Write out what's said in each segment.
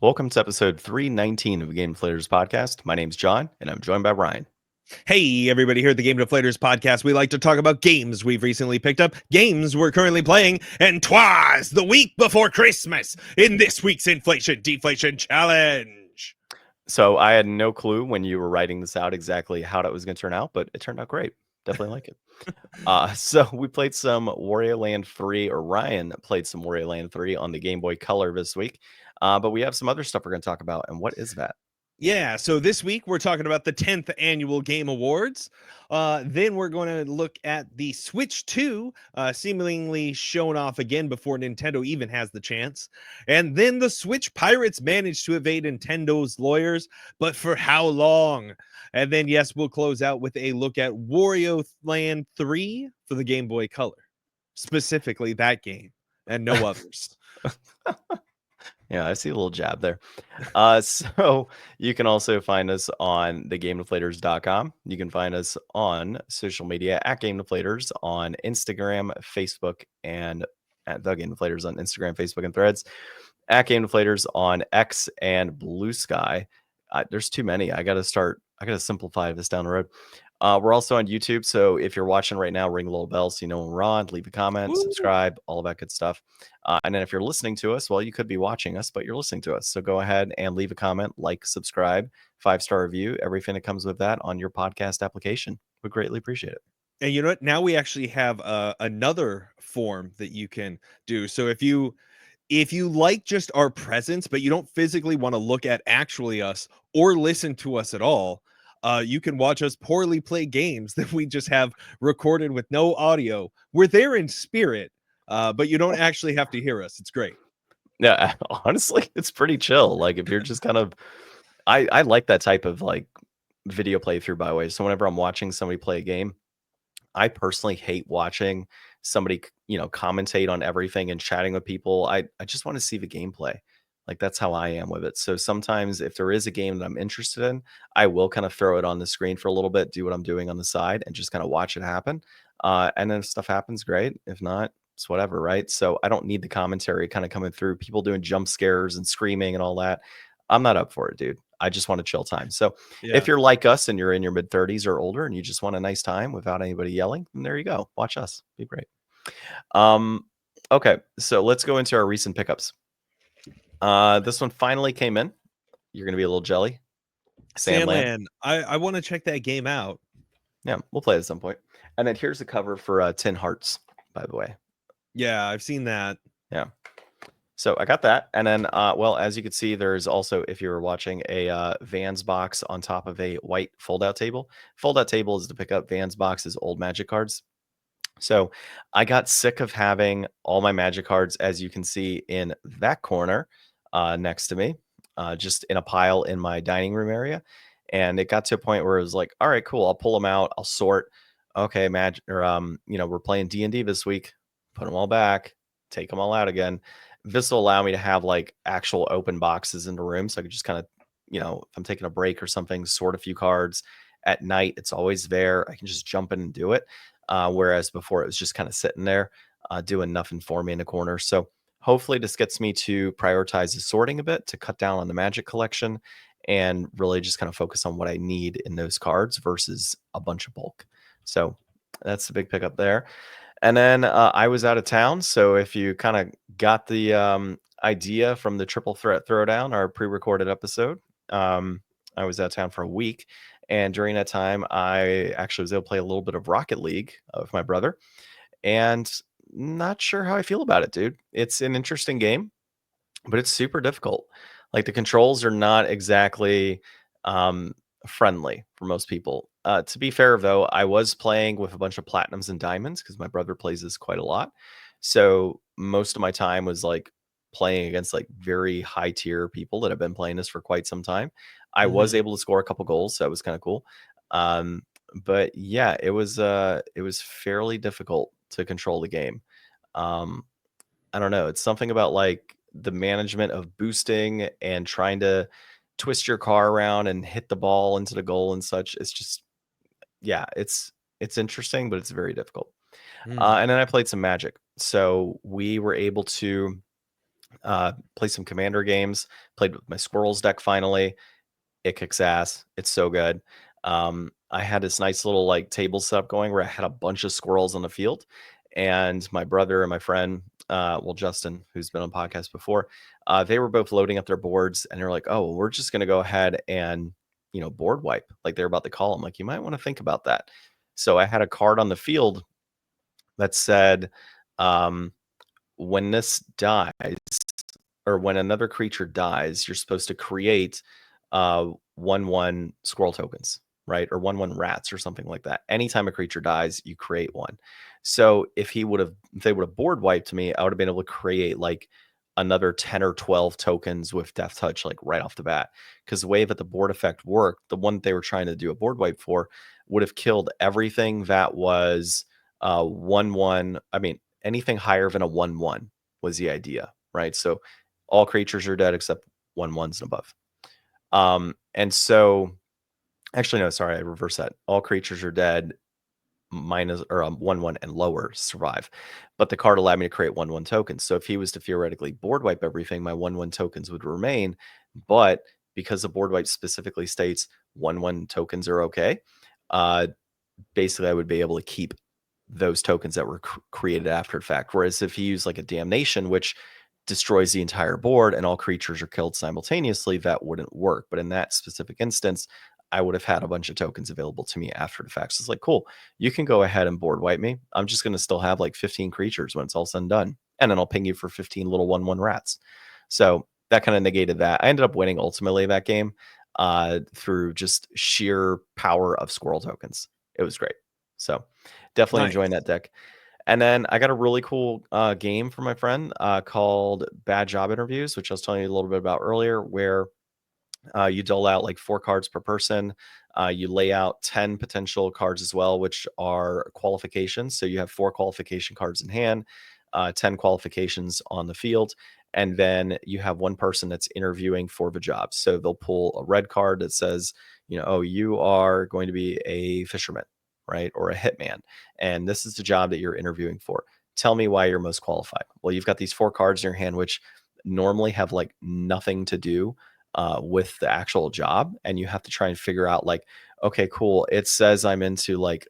Welcome to episode 319 of the Game Deflators podcast. My name's John, and I'm joined by Ryan. Hey, everybody, here at the Game Deflators podcast. We like to talk about games we've recently picked up, games we're currently playing, and twas the week before Christmas in this week's Inflation Deflation Challenge. So I had no clue when you were writing this out exactly how that was going to turn out, but it turned out great. Definitely like it. So we played some Wario Land 3, or Ryan played some Wario Land 3 on the Game Boy Color this week. But we have some other stuff we're going to talk about. And what is that? Yeah, so this week we're talking about the 10th Annual Game Awards. Then we're going to look at the Switch 2, seemingly shown off again before Nintendo even has the chance. And then the Switch Pirates managed to evade Nintendo's lawyers, but for how long? And then, yes, we'll close out with a look at Wario Land 3 for the Game Boy Color. Specifically that game and no others. Yeah, I see a little jab there. So you can also find us on thegamedeflators.com. You can find us on social media at Game Deflators on Instagram, Facebook, and at The Game Deflators on Instagram, Facebook, and Threads. At Game Deflators on X and Blue Sky. There's too many. I got to simplify this down the road. We're also on YouTube, so if you're watching right now, ring a little bell so you know when we're on, leave a comment, Woo! subscribe, all of that good stuff. And then if you're listening to us, well, you could be watching us, but you're listening to us. So go ahead and leave a comment, like, subscribe, 5-star review, everything that comes with that on your podcast application. We greatly appreciate it. And you know what? Now we actually have another form that you can do. So if you like just our presence, but you don't physically want to look at actually us or listen to us at all, you can watch us poorly play games that we just have recorded with no audio. We're there in spirit, but you don't actually have to hear us. It's great. Yeah, honestly, it's pretty chill. Like if you're just kind of, I like that type of like video playthrough, by the way. So whenever I'm watching somebody play a game, I personally hate watching somebody, commentate on everything and chatting with people. I just want to see the gameplay. Like that's how I am with it. So sometimes if there is a game that I'm interested in, I will kind of throw it on the screen for a little bit, do what I'm doing on the side, and just kind of watch it happen. And then if stuff happens, great. If not, it's whatever, right? So I don't need the commentary kind of coming through, people doing jump scares and screaming and all that. I'm not up for it, dude. I just want a chill time. So Yeah. if you're like us and you're in your mid 30s or older and you just want a nice time without anybody yelling, then there you go. Watch us. Be great. Okay, so let's go into our recent pickups. This one finally came in. You're gonna be a little jelly. Sandland. I want to check that game out. Yeah, we'll play it at some point. And then here's the cover for Tin Hearts, by the way. Yeah, I've seen that. Yeah. So I got that. And then, well, as you can see, there's also, if you were watching, a Vans box on top of a white fold-out table. Fold-out table is to pick up Vans box's old Magic cards. So I got sick of having all my Magic cards, as you can see in that corner next to me, just in a pile in my dining room area. And it got to a point where it was like, all right, cool. I'll pull them out. I'll sort. Okay, Magic, or we're playing D&D this week. Put them all back. Take them all out again. This will allow me to have like actual open boxes in the room, so I could just kind of, if I'm taking a break or something, sort a few cards at night. It's always there. I can just jump in and do it. Whereas before it was just kind of sitting there doing nothing for me in the corner. So hopefully this gets me to prioritize the sorting a bit, to cut down on the Magic collection, and really just kind of focus on what I need in those cards versus a bunch of bulk. So that's the big pickup there. And then I was out of town. So if you kind of got the idea from the Triple Threat Throwdown, our pre-recorded episode, I was out of town for a week. And during that time, I actually was able to play a little bit of Rocket League with my brother. And not sure how I feel about it, dude. It's an interesting game, but it's super difficult. Like the controls are not exactly friendly for most people. To be fair, though, I was playing with a bunch of platinums and diamonds because my brother plays this quite a lot. So most of my time was like playing against like very high tier people that have been playing this for quite some time. I was able to score a couple goals, so that was kind of cool. But yeah, it was fairly difficult to control the game. I don't know. It's something about like the management of boosting and trying to twist your car around and hit the ball into the goal and such. It's just, yeah, it's interesting, but it's very difficult. And then I played some Magic. So we were able to Play some commander games. Played with my squirrels deck finally. It kicks ass. It's so good. I had this nice little like table setup going where I had a bunch of squirrels on the field, and my brother and my friend, well, Justin, who's been on podcast before, they were both loading up their boards, and they're like, "Oh, we're just gonna go ahead and board wipe." Like they're about to call. I'm like, "You might want to think about that." So I had a card on the field that said, um, "When this dies, or when another creature dies, you're supposed to create 1/1 squirrel tokens, right? Or 1/1 rats or something like that. Anytime a creature dies, you create one. So if they would have board wiped me, I would have been able to create like another 10 or 12 tokens with Death Touch, like right off the bat. Because the way that the board effect worked, the one that they were trying to do a board wipe for would have killed everything that was 1/1. I mean, anything higher than a 1/1 was the idea, right? So all creatures are dead except 1/1s and above. And so actually, no, sorry, I reverse that. All creatures are dead minus or 1/1 and lower survive. But the card allowed me to create 1/1 tokens. So if he was to theoretically board wipe everything, my 1/1 tokens would remain. But because the board wipe specifically states 1/1 tokens are okay, uh, basically I would be able to keep those tokens that were created after the fact. Whereas if you use like a damnation, which destroys the entire board and all creatures are killed simultaneously, that wouldn't work. But in that specific instance, I would have had a bunch of tokens available to me after the fact. So it's like, cool, you can go ahead and board wipe me. I'm just going to still have like 15 creatures when it's all said and done. And then I'll ping you for 15 little 1/1 rats. So that kind of negated that. I ended up winning ultimately that game through just sheer power of squirrel tokens. It was great. So definitely enjoying Nice. that deck. And then I got a really cool game from my friend called Bad Job Interviews, which I was telling you a little bit about earlier, where you dole out like 4 cards per person. You lay out 10 potential cards as well, which are qualifications. So you have 4 qualification cards in hand, 10 qualifications on the field. And then you have one person that's interviewing for the job. So they'll pull a red card that says, oh, you are going to be a fisherman, right? Or a hitman. And this is the job that you're interviewing for. Tell me why you're most qualified. Well, you've got these 4 cards in your hand, which normally have like nothing to do with the actual job, and you have to try and figure out like, okay, cool, it says I'm into like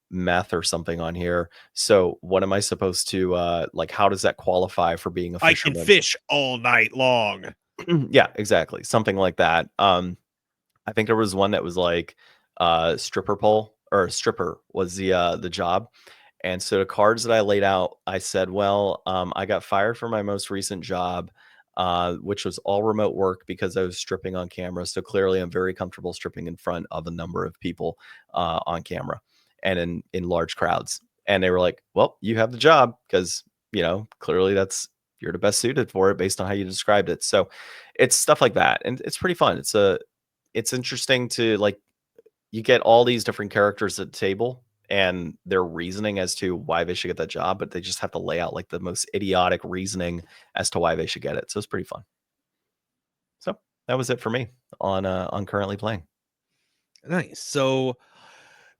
meth or something on here, so what am I supposed to like, how does that qualify for being a I can fisherman? fish all night long. Yeah, exactly, something like that. I think there was one that was like stripper pole, or stripper was the job. And so the cards that I laid out, I said, well, I got fired from my most recent job, which was all remote work because I was stripping on camera. So clearly I'm very comfortable stripping in front of a number of people on camera and in large crowds. And they were like, well, you have the job because, clearly you're the best suited for it based on how you described it. So it's stuff like that. And it's pretty fun. It's interesting to like, you get all these different characters at the table and their reasoning as to why they should get that job, but they just have to lay out like the most idiotic reasoning as to why they should get it. So it's pretty fun. So that was it for me on currently playing. Nice. So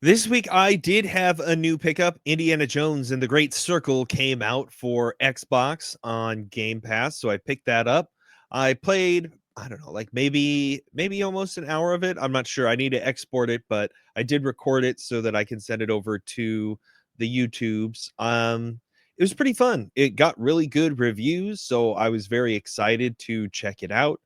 this week I did have a new pickup. Indiana Jones and the Great Circle came out for Xbox on Game Pass, so I picked that up. I played, I don't know, like maybe almost an hour of it. I'm not sure. I need to export it, but I did record it so that I can send it over to the YouTubes. It was pretty fun. It got really good reviews, so I was very excited to check it out.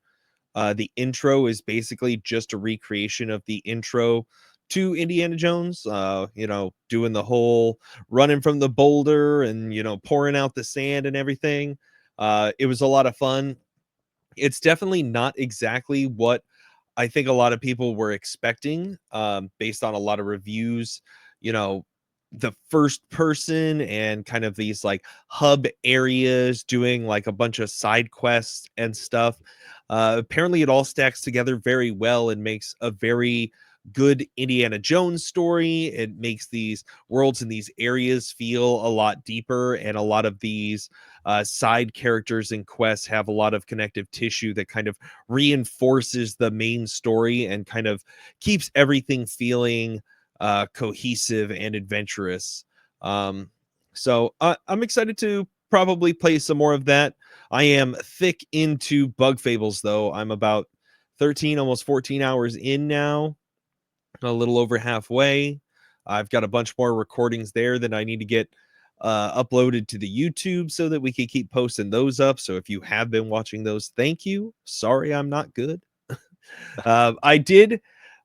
The intro is basically just a recreation of the intro to Indiana Jones, doing the whole running from the boulder and, pouring out the sand and everything. It was a lot of fun. It's definitely not exactly what I think a lot of people were expecting, based on a lot of reviews. You know, the first person and kind of these like hub areas doing like a bunch of side quests and stuff. Apparently, it all stacks together very well and makes a very good Indiana Jones story. It makes these worlds and these areas feel a lot deeper, and a lot of these side characters and quests have a lot of connective tissue that kind of reinforces the main story and kind of keeps everything feeling cohesive and adventurous. I'm excited to probably play some more of that. I am thick into Bug Fables, though. I'm about 13, almost 14 hours in now, a little over halfway. I've got a bunch more recordings there that I need to get uploaded to the YouTube so that we can keep posting those up. So if you have been watching those, thank you. Sorry, I'm not good. I did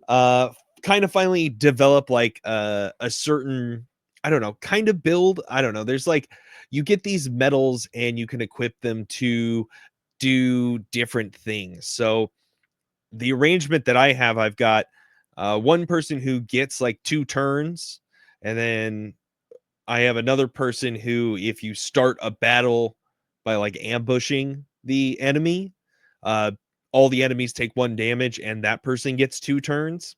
kind of finally develop like a certain, I don't know, kind of build. I don't know. There's like, you get these medals and you can equip them to do different things. So the arrangement that I have, I've got one person who gets like 2 turns, and then I have another person who, if you start a battle by like ambushing the enemy, uh, all the enemies take 1 damage, and that person gets 2 turns.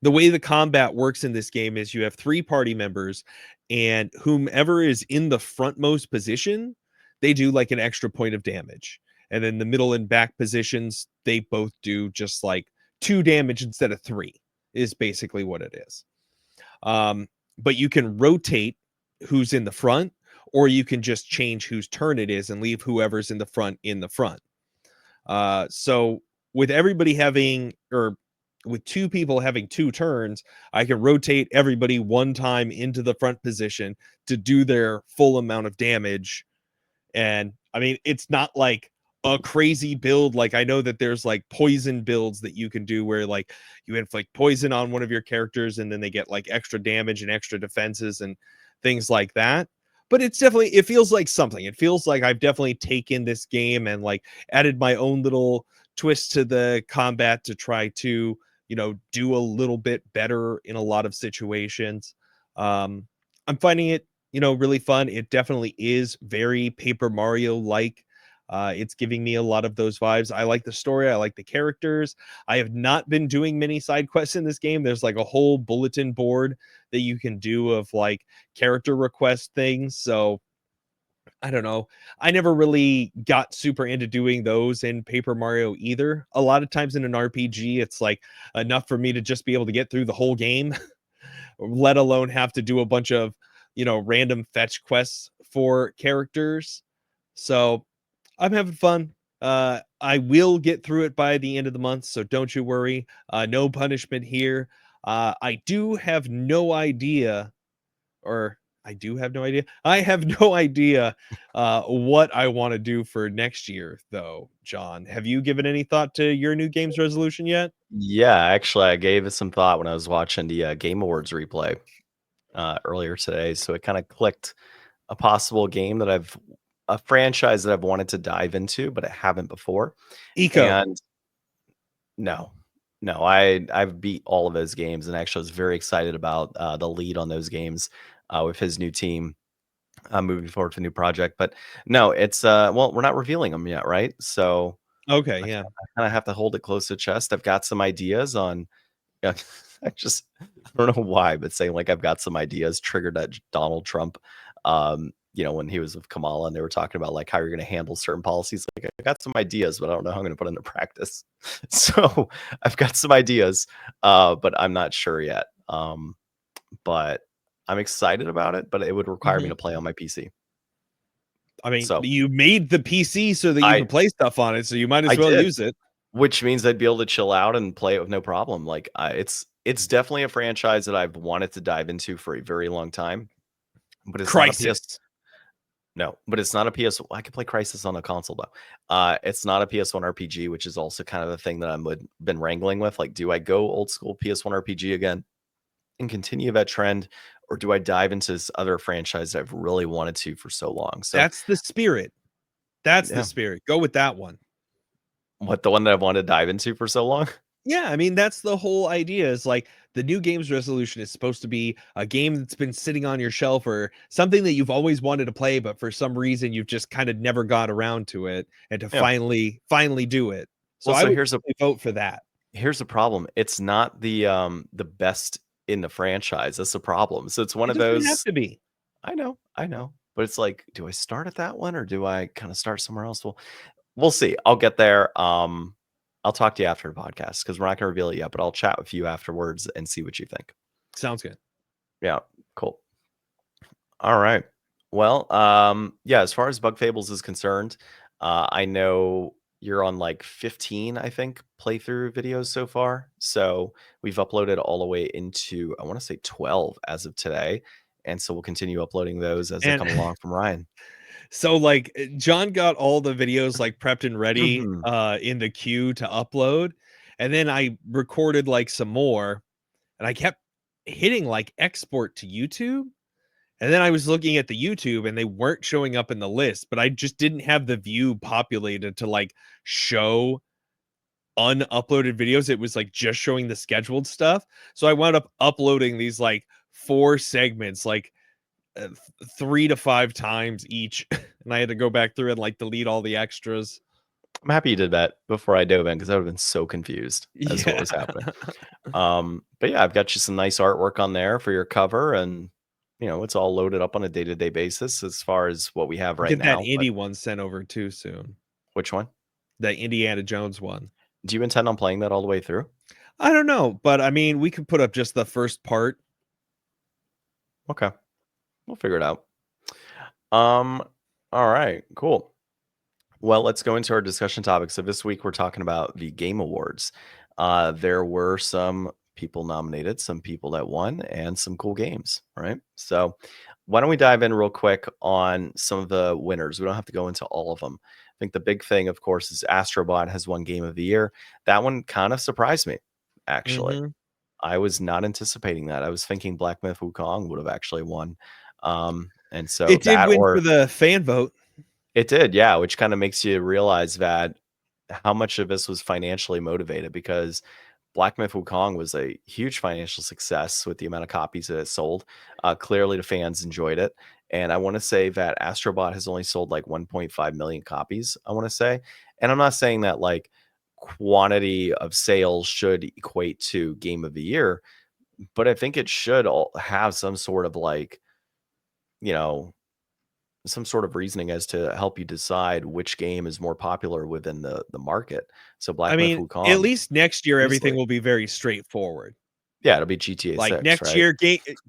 The way the combat works in this game is you have 3 party members, and whomever is in the frontmost position, they do like an extra point of damage. And then the middle and back positions, they both do just like 2 damage instead of 3, is basically what it is. But you can rotate who's in the front, or you can just change whose turn it is and leave whoever's in the front in the front. So with everybody having, or with 2 people having 2 turns, I can rotate everybody 1 time into the front position to do their full amount of damage. And I mean, it's not like a crazy build. Like, I know that there's like poison builds that you can do where like you inflict poison on one of your characters and then they get like extra damage and extra defenses and things like that. But it's definitely, it feels like something. It feels like I've definitely taken this game and like added my own little twist to the combat to try to, you know, do a little bit better in a lot of situations. I'm finding it, you know, really fun. It definitely is very Paper Mario like. It's giving me a lot of those vibes. I like the story. I like the characters. I have not been doing many side quests in this game. There's like a whole bulletin board that you can do of like character request things. So I don't know. I never really got super into doing those in Paper Mario either. A lot of times in an RPG, it's like enough for me to just be able to get through the whole game, let alone have to do a bunch of, you know, random fetch quests for characters. So I'm having fun. I will get through it by the end of the month, so don't you worry. No punishment here. I do have no idea, or I do have no idea. I have no idea what I want to do for next year, though. John, have you given any thought to your new games resolution yet? Yeah, actually, I gave it some thought when I was watching the Game Awards replay earlier today. So it kind of clicked a possible game that a franchise that I've wanted to dive into, but I haven't before. Eco. And no, no, I've beat all of those games, and actually was very excited about the lead on those games with his new team moving forward to a new project. But no, it's well, we're not revealing them yet, right? So Okay, I yeah. kind of have to hold it close to chest. I've got some ideas on. Yeah, I don't know why, but saying like I've got some ideas triggered at Donald Trump. You know, when he was with Kamala and they were talking about like how you're going to handle certain policies. Like I got some ideas, but I don't know how I'm going to put into practice. So I've got some ideas, but I'm not sure yet. But I'm excited about it, but it would require me Mhm. to play on my PC. I mean, So you made the PC so that you I can play stuff on it, so you might I as well did. use it. Which means I'd be able to chill out and play it with no problem. Like, it's definitely a franchise that I've wanted to dive into for a very long time, but it's not a PS. Crisis. No, but it's not a PS. I could play Crisis on a console though. It's not a PS1 RPG, which is also kind of the thing that been wrangling with. Like, do I go old school PS1 RPG again and continue that trend, or do I dive into this other franchise that I've really wanted to for so long? So, That's the spirit. That's the yeah, spirit. Go with that one. what the one that I've wanted to dive into for so long? Yeah, I mean, that's the whole idea is like the new games resolution is supposed to be a game that's been sitting on your shelf or something that you've always wanted to play, but for some reason you've just kind of never got around to it and to Yeah. finally do it. So Well, I so would vote for that. here's the problem. It's not the best in the franchise. That's the problem. So it's one It of doesn't have those. to be. I know, but it's like, do I start at that one or do I kind of start somewhere else? Well, we'll see. I'll get there. I'll talk to you after the podcast because we're not going to reveal it yet, but I'll chat with you afterwards and see what you think. Sounds good. Yeah, cool. All right. Well, yeah, as far as Bug Fables is concerned, I know you're on like 15, I think, playthrough videos so far. So we've uploaded all the way into, I want to say 12 as of today. And so we'll continue uploading those as they And come along from Ryan. so like John got all the videos like prepped and ready Mhm. in the queue to upload. And then I recorded like some more and I kept hitting like export to YouTube. And then I was looking at the YouTube and they weren't showing up in the list, but I just didn't have the view populated to like show unuploaded videos. It was like just showing the scheduled stuff. So I wound up uploading these like 4 segments, like 3 to 5 times each. And I had to go back through and like delete all the extras. I'm happy you did that before I dove in because I would have been so confused as to what Yeah. was happening. But yeah, I've got you some nice artwork on there for your cover, and it's all loaded up on a day-to-day basis as far as what we have I'll right get that now. But indie one sent over too soon. which one? The Indiana Jones one. Do you intend on playing that all the way through? I don't know, but I mean, we could put up just the first part. Okay, we'll figure it out. Um, all right, cool. Well, let's go into our discussion topic. So this week we're talking about the Game Awards. There were some people nominated, some people that won, and some cool games, right? So why don't we dive in real quick on some of the winners? We don't have to go into all of them. I think the big thing, of course, is Astrobot has won Game of the Year. That one kind of surprised me, actually. Mhm. I was not anticipating that. I was thinking Black Myth Wukong would have actually won. And so It did that win for or the fan vote. it did, yeah, which kind of makes you realize that how much of this was financially motivated because Black Myth Wukong was a huge financial success with the amount of copies that it sold. Clearly, the fans enjoyed it. And I want to say that Astrobot has only sold like 1.5 million copies, I want to say. And I'm not saying that like quantity of sales should equate to Game of the Year, but I think it should all have some sort of like, you know, some sort of reasoning as to help you decide which game is more popular within the market. So I Black Myth mean, at Wukong least next year, everything easily. will be very straightforward. Yeah, it'll be GTA Like 6, next right? year,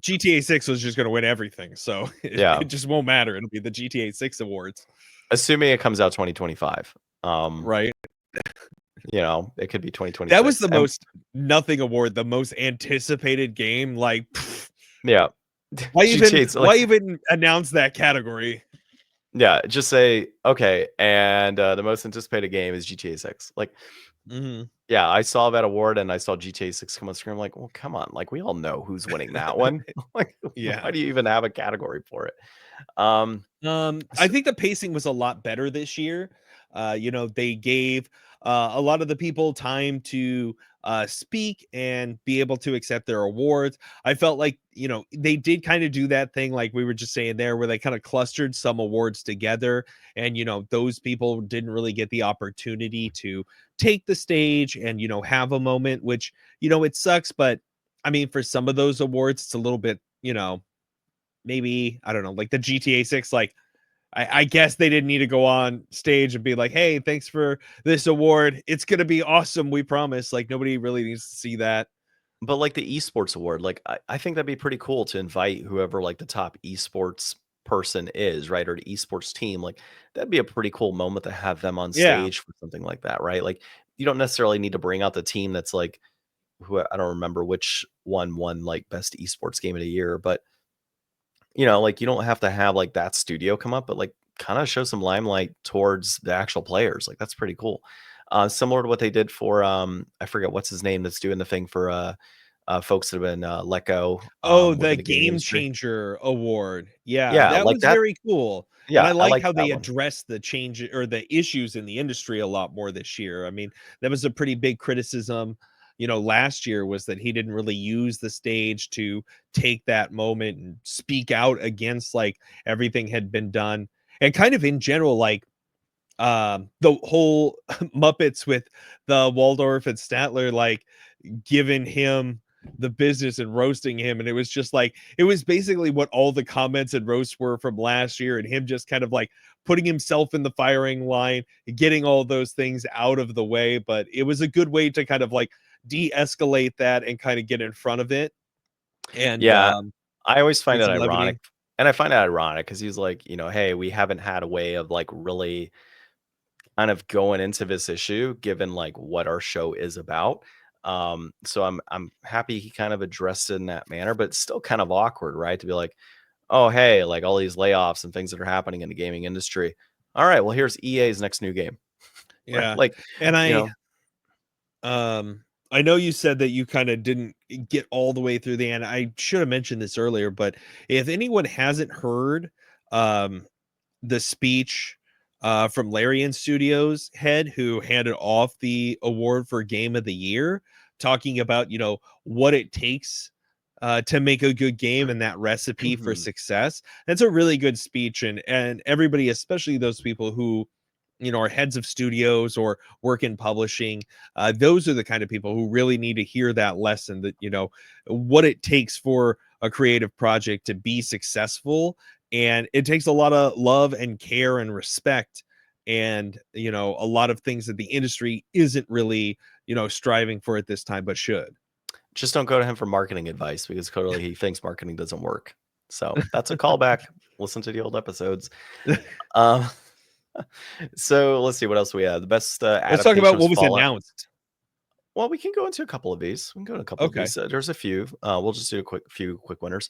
GTA 6 was just going to win everything. So it Yeah. just won't matter. It'll be the GTA 6 awards. Assuming it comes out 2025. Right. It could be That was 2026. the And most nothing award, the most anticipated game. Like, yeah. why even GTA's why like even announce that category? yeah, just say okay, and the most anticipated game is GTA 6. Like Mhm. yeah, I saw that award and I saw GTA 6 come on screen. I'm like, well, come on. Like, we all know who's winning that one. Like, why Yeah. do you even have a category for it? Um, I so think the pacing was a lot better this year. They gave a lot of the people time to speak and be able to accept their awards. I felt like, they did kind of do that thing like we were just saying there, where they kind of clustered some awards together. And, those people didn't really get the opportunity to take the stage and, have a moment, which, it sucks. But I mean, for some of those awards, it's a little bit, maybe I don't know, like the GTA 6, like I guess they didn't need to go on stage and be like, "Hey, thanks for this award. It's gonna be awesome. We promise." Like nobody really needs to see that. but like the esports award, like I think that'd be pretty cool to invite whoever like the top esports person is, right? Or the esports team. Like that'd be a pretty cool moment to have them on Yeah, stage for something like that, right? Like you don't necessarily need to bring out the team that's like who I don't remember which one won like best esports game of the year, but like you don't have to have like that studio come up, but like kind of show some limelight towards the actual players. Like that's pretty cool. Similar to what they did for I forget what's his name that's doing the thing for folks that have been let go oh, the within the gaming Game industry. Changer award. Yeah, Yeah, that like was that. very cool. And Yeah, I I like like how that they one. addressed the change or the issues in the industry a lot more this year. I mean, that was a pretty big criticism, last year, was that he didn't really use the stage to take that moment and speak out against like everything had been done. And kind of in general, like the whole Muppets with the Waldorf and Statler, like giving him the business and roasting him. And it was just like, it was basically what all the comments and roasts were from last year, and him just kind of like putting himself in the firing line, getting all those things out of the way. But it was a good way to kind of like de-escalate that and kind of get in front of it and Yeah, I always find bring it some ironic levity. And I find it ironic because he's like, hey, we haven't had a way of like really kind of going into this issue given like what our show is about. So I'm happy he kind of addressed it in that manner, but it's still kind of awkward, right? To be like, oh hey, like all these layoffs and things that are happening in the gaming industry. All right, well here's EA's next new game. Right? Yeah. Like, And you know, I know you said that you kind of didn't get all the way through the end. I should have mentioned this earlier, but if anyone hasn't heard um the speech from Larian Studios head who handed off the award for Game of the Year, talking about what it takes to make a good game and that recipe for success. That's a really good speech, and everybody, especially those people who are heads of studios or work in publishing, those are the kind of people who really need to hear that lesson, that what it takes for a creative project to be successful, and it takes a lot of love and care and respect, and a lot of things that the industry isn't really striving for at this time, but should. just don't go to him for marketing advice because clearly he thinks marketing doesn't work. So that's a callback. Listen to the old episodes. Um, so let's see what else we have. The best Let's talk adaptation about was what was Fallout. announced. Well, we can go into a couple of these. We can go to a couple of Okay. these. There's a few. We'll just do a few quick winners.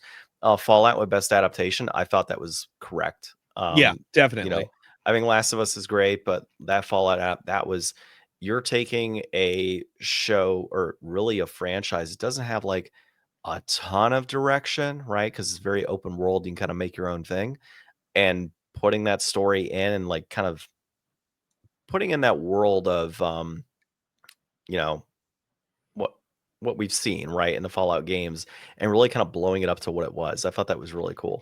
Fallout with best adaptation. I thought that was correct. Yeah, You know, definitely. I think Last of Us is great, but that Fallout app, that was, you're taking a show or really a franchise. It doesn't have like a ton of direction, right? Because it's very open world. You can kind of make your own thing, and putting that story in and like kind of putting in that world of you know, what we've seen, right, in the Fallout games, and really kind of blowing it up to what it was. I thought that was really cool.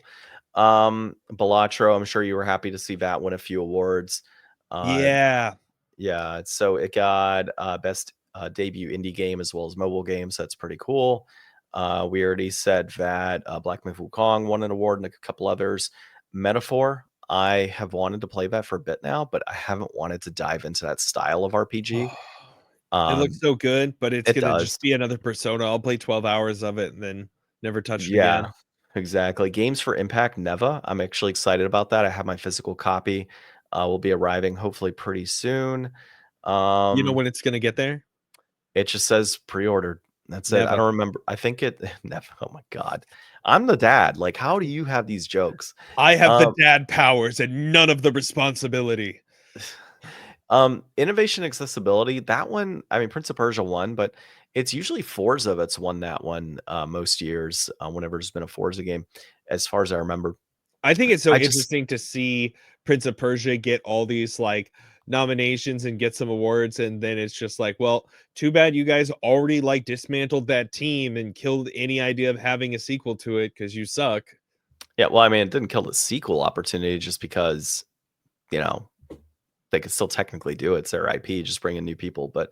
Balatro, I'm sure you were happy to see that win a few awards. Uh, Yeah. yeah, so it got best debut indie game as well as mobile game, so that's pretty cool. We already said that Black Myth Wukong won an award and a couple others. Metaphor, I have wanted to play that for a bit now, but I haven't wanted to dive into that style of RPG. It looks Um, so good, but it's it gonna does. just be another Persona. I'll play 12 hours of it and then never touch it Yeah, again. exactly. Games for Impact, Neva. I'm actually excited about that. I have my physical copy. Will be arriving hopefully pretty soon. You know Um, when it's gonna get there? it just says pre-ordered. That's it. I Never. don't remember. I think it Neva. Oh my god. I'm the dad. Like, how do you have these jokes? I have the Um, dad powers and none of the responsibility. innovation accessibility, that one, I mean, Prince of Persia won, but it's usually Forza that's won that one most years, whenever there's been a Forza game, as far as I remember. I think it's so I just interesting to see Prince of Persia get all these like nominations and get some awards, and then it's just like, well, too bad you guys already like dismantled that team and killed any idea of having a sequel to it because you suck. Yeah, well, I mean, it didn't kill the sequel opportunity just because, you know, they could still technically do it. It's their IP, just bring in new people. But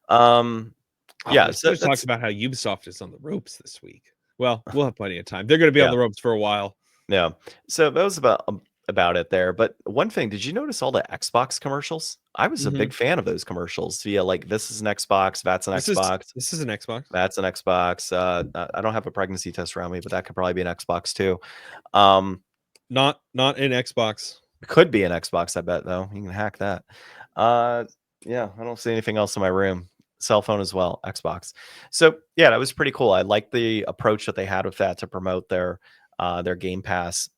um, Oh, yeah, there's so so much talk that's about how Ubisoft is on the ropes this week. Well, we'll have plenty of time. They're going to be on yeah, the ropes for a while. yeah. So that was about it there. But one thing, did you notice all the Xbox commercials? I was a Mhm. big fan of those commercials. Via like, this is an Xbox, that's an This is Xbox, this is an Xbox. that's an Xbox. I don't have a pregnancy test around me, but that could probably be an Xbox too. Um, Not an Xbox. It could be an Xbox, I bet, though. You can hack that. Uh, yeah, I don't see anything else in my room. Cell phone as well, Xbox. So yeah, that was pretty cool. I like the approach that they had with that to promote their Game Pass.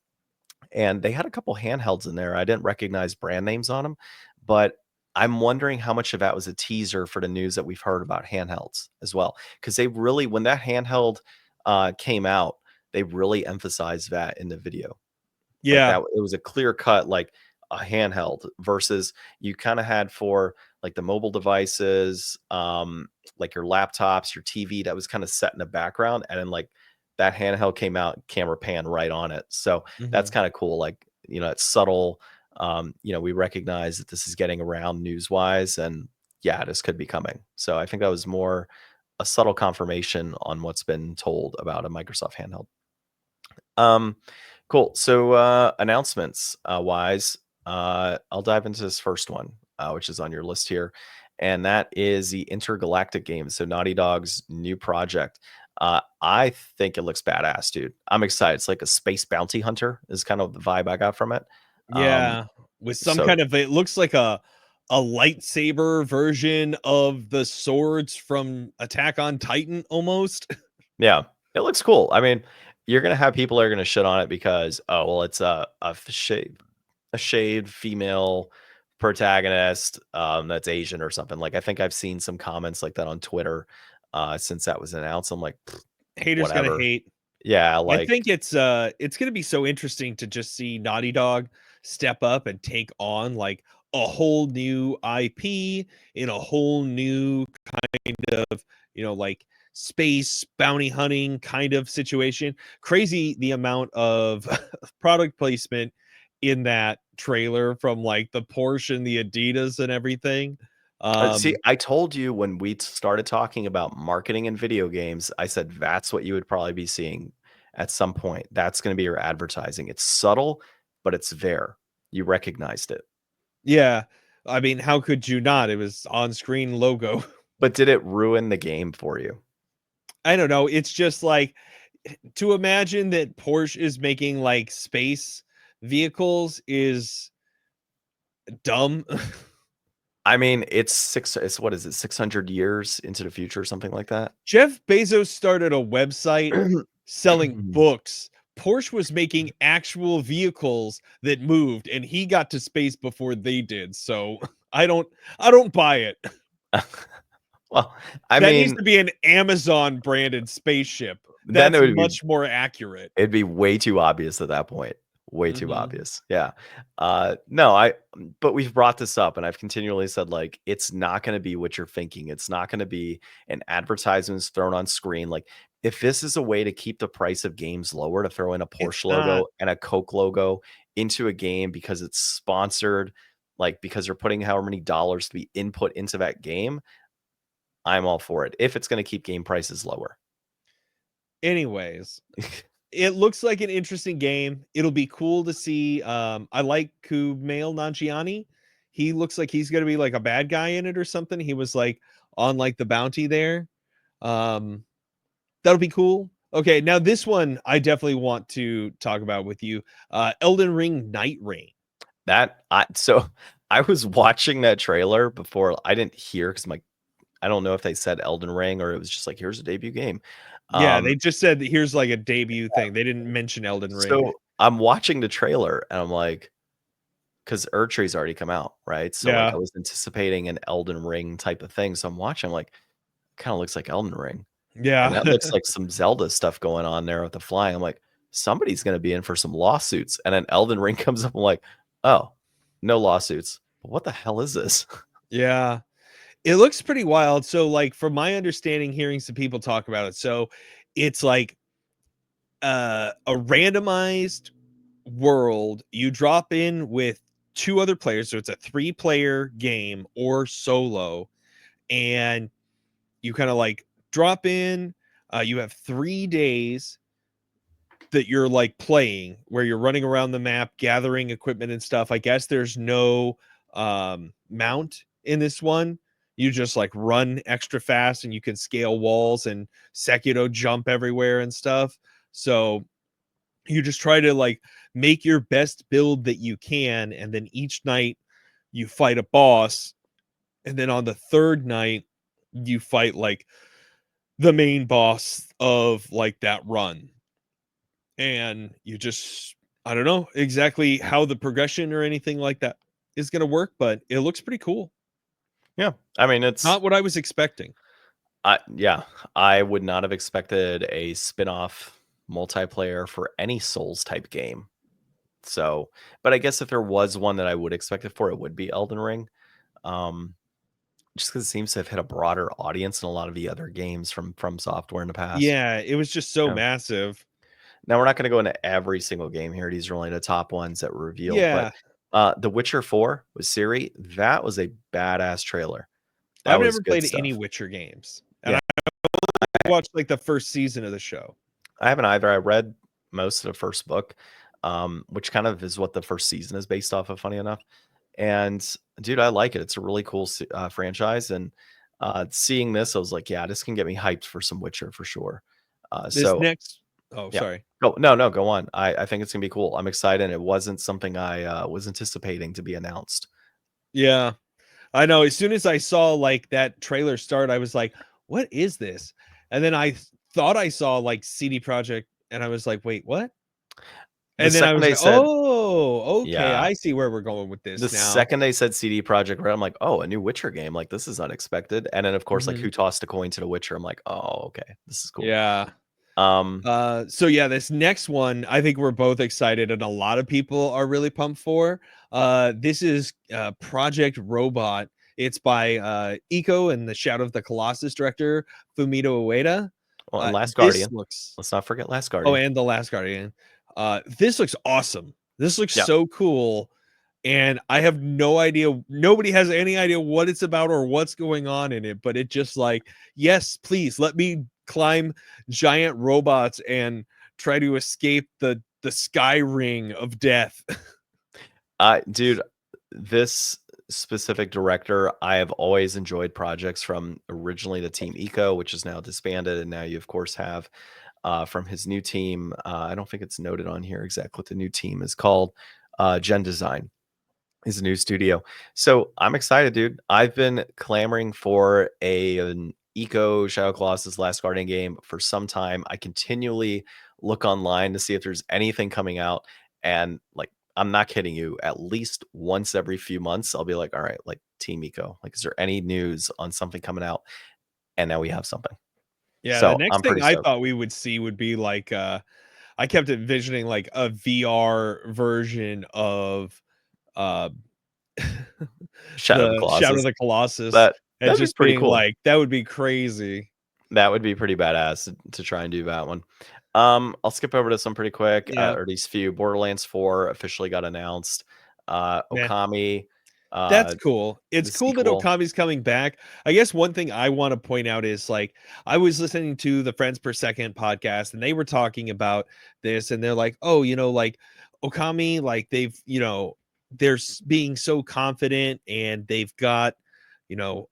And they had a couple handhelds in there. I didn't recognize brand names on them, but I'm wondering how much of that was a teaser for the news that we've heard about handhelds as well. Because they really, when that handheld came out, they really emphasized that in the video. Like Yeah. that, it was a clear cut, like a handheld versus you kind of had for like the mobile devices, like your laptops, your TV that was kind of set in the background. And then like that handheld came out, camera pan right on it. So that's Mhm. kind of cool. Like, it's subtle. We recognize that this is getting around news wise and yeah, this could be coming. So I think that was more a subtle confirmation on what's been told about a Microsoft handheld. Um, cool. So announcements wise, I'll dive into this first one, which is on your list here, and that is the Intergalactic game. So Naughty Dog's new project. I think it looks badass, dude. I'm excited. It's like a space bounty hunter is kind of the vibe I got from it. Um, Yeah, with some so kind of it looks like a lightsaber version of the swords from Attack on Titan almost. yeah, it looks cool. I mean, you're gonna have people that are gonna shit on it because, oh well, it's a shade female protagonist that's Asian or something. Like I think I've seen some comments like that on Twitter since that was announced. I'm like, Haters gonna whatever. hate. Yeah, I like think it's gonna be so interesting to just see Naughty Dog step up and take on like a whole new IP in a whole new kind of, like space bounty hunting kind of situation. Crazy the amount of product placement in that trailer from like the Porsche and the Adidas and everything. see, Um, I told you when we started talking about marketing in video games, I said that's what you would probably be seeing at some point. That's going to be your advertising. It's subtle, but it's there. You recognized it. yeah. I mean, how could you not? It was on-screen logo. But did it ruin the game for you? I don't know. It's just like to imagine that Porsche is making like space vehicles is dumb. I mean, it's what is it, 600 years into the future or something like that? Jeff Bezos started a website selling books. Porsche was making actual vehicles that moved and he got to space before they did. So I don't buy it. Well, I That needs mean, to be an Amazon branded spaceship. then it That's would be much more accurate. it'd be way too obvious at that point. Way too Mhm. obvious. Yeah. No, but we've brought this up and I've continually said like it's not going to be what you're thinking. It's not going to be an advertisements thrown on screen. Like if this is a way to keep the price of games lower, to throw in a It's Porsche not. logo and a Coke logo into a game because it's sponsored, like because you're putting however many dollars to be input into that game, I'm all for it. If it's going to keep game prices lower. Anyways, it looks like an interesting game. It'll be cool to see. I like Kumail Nanjiani. He looks like he's gonna be like a bad guy in it or something. He was like on like the bounty there. Um, that'll be cool. Okay, now this one I definitely want to talk about with you. Elden Ring Night Rain. I was watching that trailer before I didn't hear because my I don't know if they said Elden Ring or it was just like, here's a debut game. Yeah, they Um, just said that here's like a debut thing. They didn't mention Elden Ring. so I'm watching the trailer and I'm like, because Erdtree's already come out, right? So like I Yeah, was anticipating an Elden Ring type of thing. So I'm watching, I'm like, kind of looks like Elden Ring. And yeah, that looks like some Zelda stuff going on there with the flying. I'm like, somebody's gonna be in for some lawsuits. And then Elden Ring comes up, I'm like, oh, no lawsuits. But what the hell is this? yeah. It looks pretty wild. So, like, from my understanding, hearing some people talk about it, so it's like a randomized world. You drop in with two other players, so it's a three-player game or solo, and you kind of like drop in. You have 3 days that you're like playing where you're running around the map gathering equipment and stuff. I guess there's no mount in this one. You just like run extra fast and you can scale walls and Sekiro jump everywhere and stuff. So you just try to like make your best build that you can, and then each night you fight a boss, and then on the third night you fight like the main boss of like that run, and you just I don't know exactly how the progression or anything like that is going to work, but it looks pretty cool. Yeah. I mean, it's Not what I was expecting. yeah, I would not have expected a spin-off multiplayer for any Souls type game. So, but I guess if there was one that I would expect it for, it would be Elden Ring. Um, just because it seems to have hit a broader audience than a lot of the other games from Software in the past. Yeah, it was just so Yeah. massive. Now we're not going to go into every single game here. These are only the top ones that were revealed. But Yeah, The Witcher 4 with Siri, that was a badass trailer. That I've was never good played any stuff. Witcher games, and Yeah, I watched like the first season of the show. I haven't either. I read most of the first book, which kind of is what the first season is based off of, funny enough. And dude, I like it. It's a really cool franchise. And seeing this, I was like, yeah, this can get me hyped for some Witcher for sure. This So next oh, yeah. sorry. No, go on. I think it's gonna be cool. I'm excited. It wasn't something I was anticipating to be announced. Yeah. I know, as soon as I saw, like, that trailer start, I was like, "What is this?" And then thought I saw, like, CD Projekt, and I was like, "Wait, what?" The And then I second was they like, said, "Oh, okay, yeah, I see where we're going with the this now." second they said CD Projekt Red, I'm like, oh, a new Witcher game. Like this is unexpected. And then of course, like Mhm. who tossed a coin to the Witcher? I'm like, oh, okay, this is cool. Yeah. Um, So yeah, this next one, I think we're both excited and a lot of people are really pumped for. This is Project Robot. It's by Eco and the Shadow of the Colossus director Fumito Ueda. well, and Last This Guardian. looks Let's not forget Last Oh, Guardian. and The Last Guardian. This looks awesome. This looks Yeah. so cool. And I have no idea. Nobody has any idea what it's about or what's going on in it, but it just like, yes, please let me climb giant robots and try to escape the sky ring of death. Dude, this specific director, I have always enjoyed projects from originally the Team Eco, which is now disbanded, and now you of course have from his new team. I don't think it's noted on here exactly what the new team is called. Gen Design is a new studio. So I'm excited, dude. I've been clamoring for an Eco Shadow Colossus Last Guardian game for some time. I continually look online to see if there's anything coming out. And like, I'm not kidding you, at least once every few months, I'll be like, all right, like Team Eco, like, is there any news on something coming out? And now we have something. Yeah, the So next I'm thing pretty I stoked. thought we would see would be like I kept envisioning like a VR version of uh Shadow of the the Shadow of Colossus. the Colossus That and that'd be just pretty being cool. like, that would be crazy. That would be pretty badass to try and do that one. I'll skip over to some pretty quick, Yeah. or these few. Borderlands 4 officially got announced. Nah. Okami, That's uh, cool. It's the cool that sequel. Okami's coming back. I guess one thing I want to point out is like I was listening to the Friends Per Second podcast and they were talking about this and they're like, "Oh, like Okami like being so confident and they've got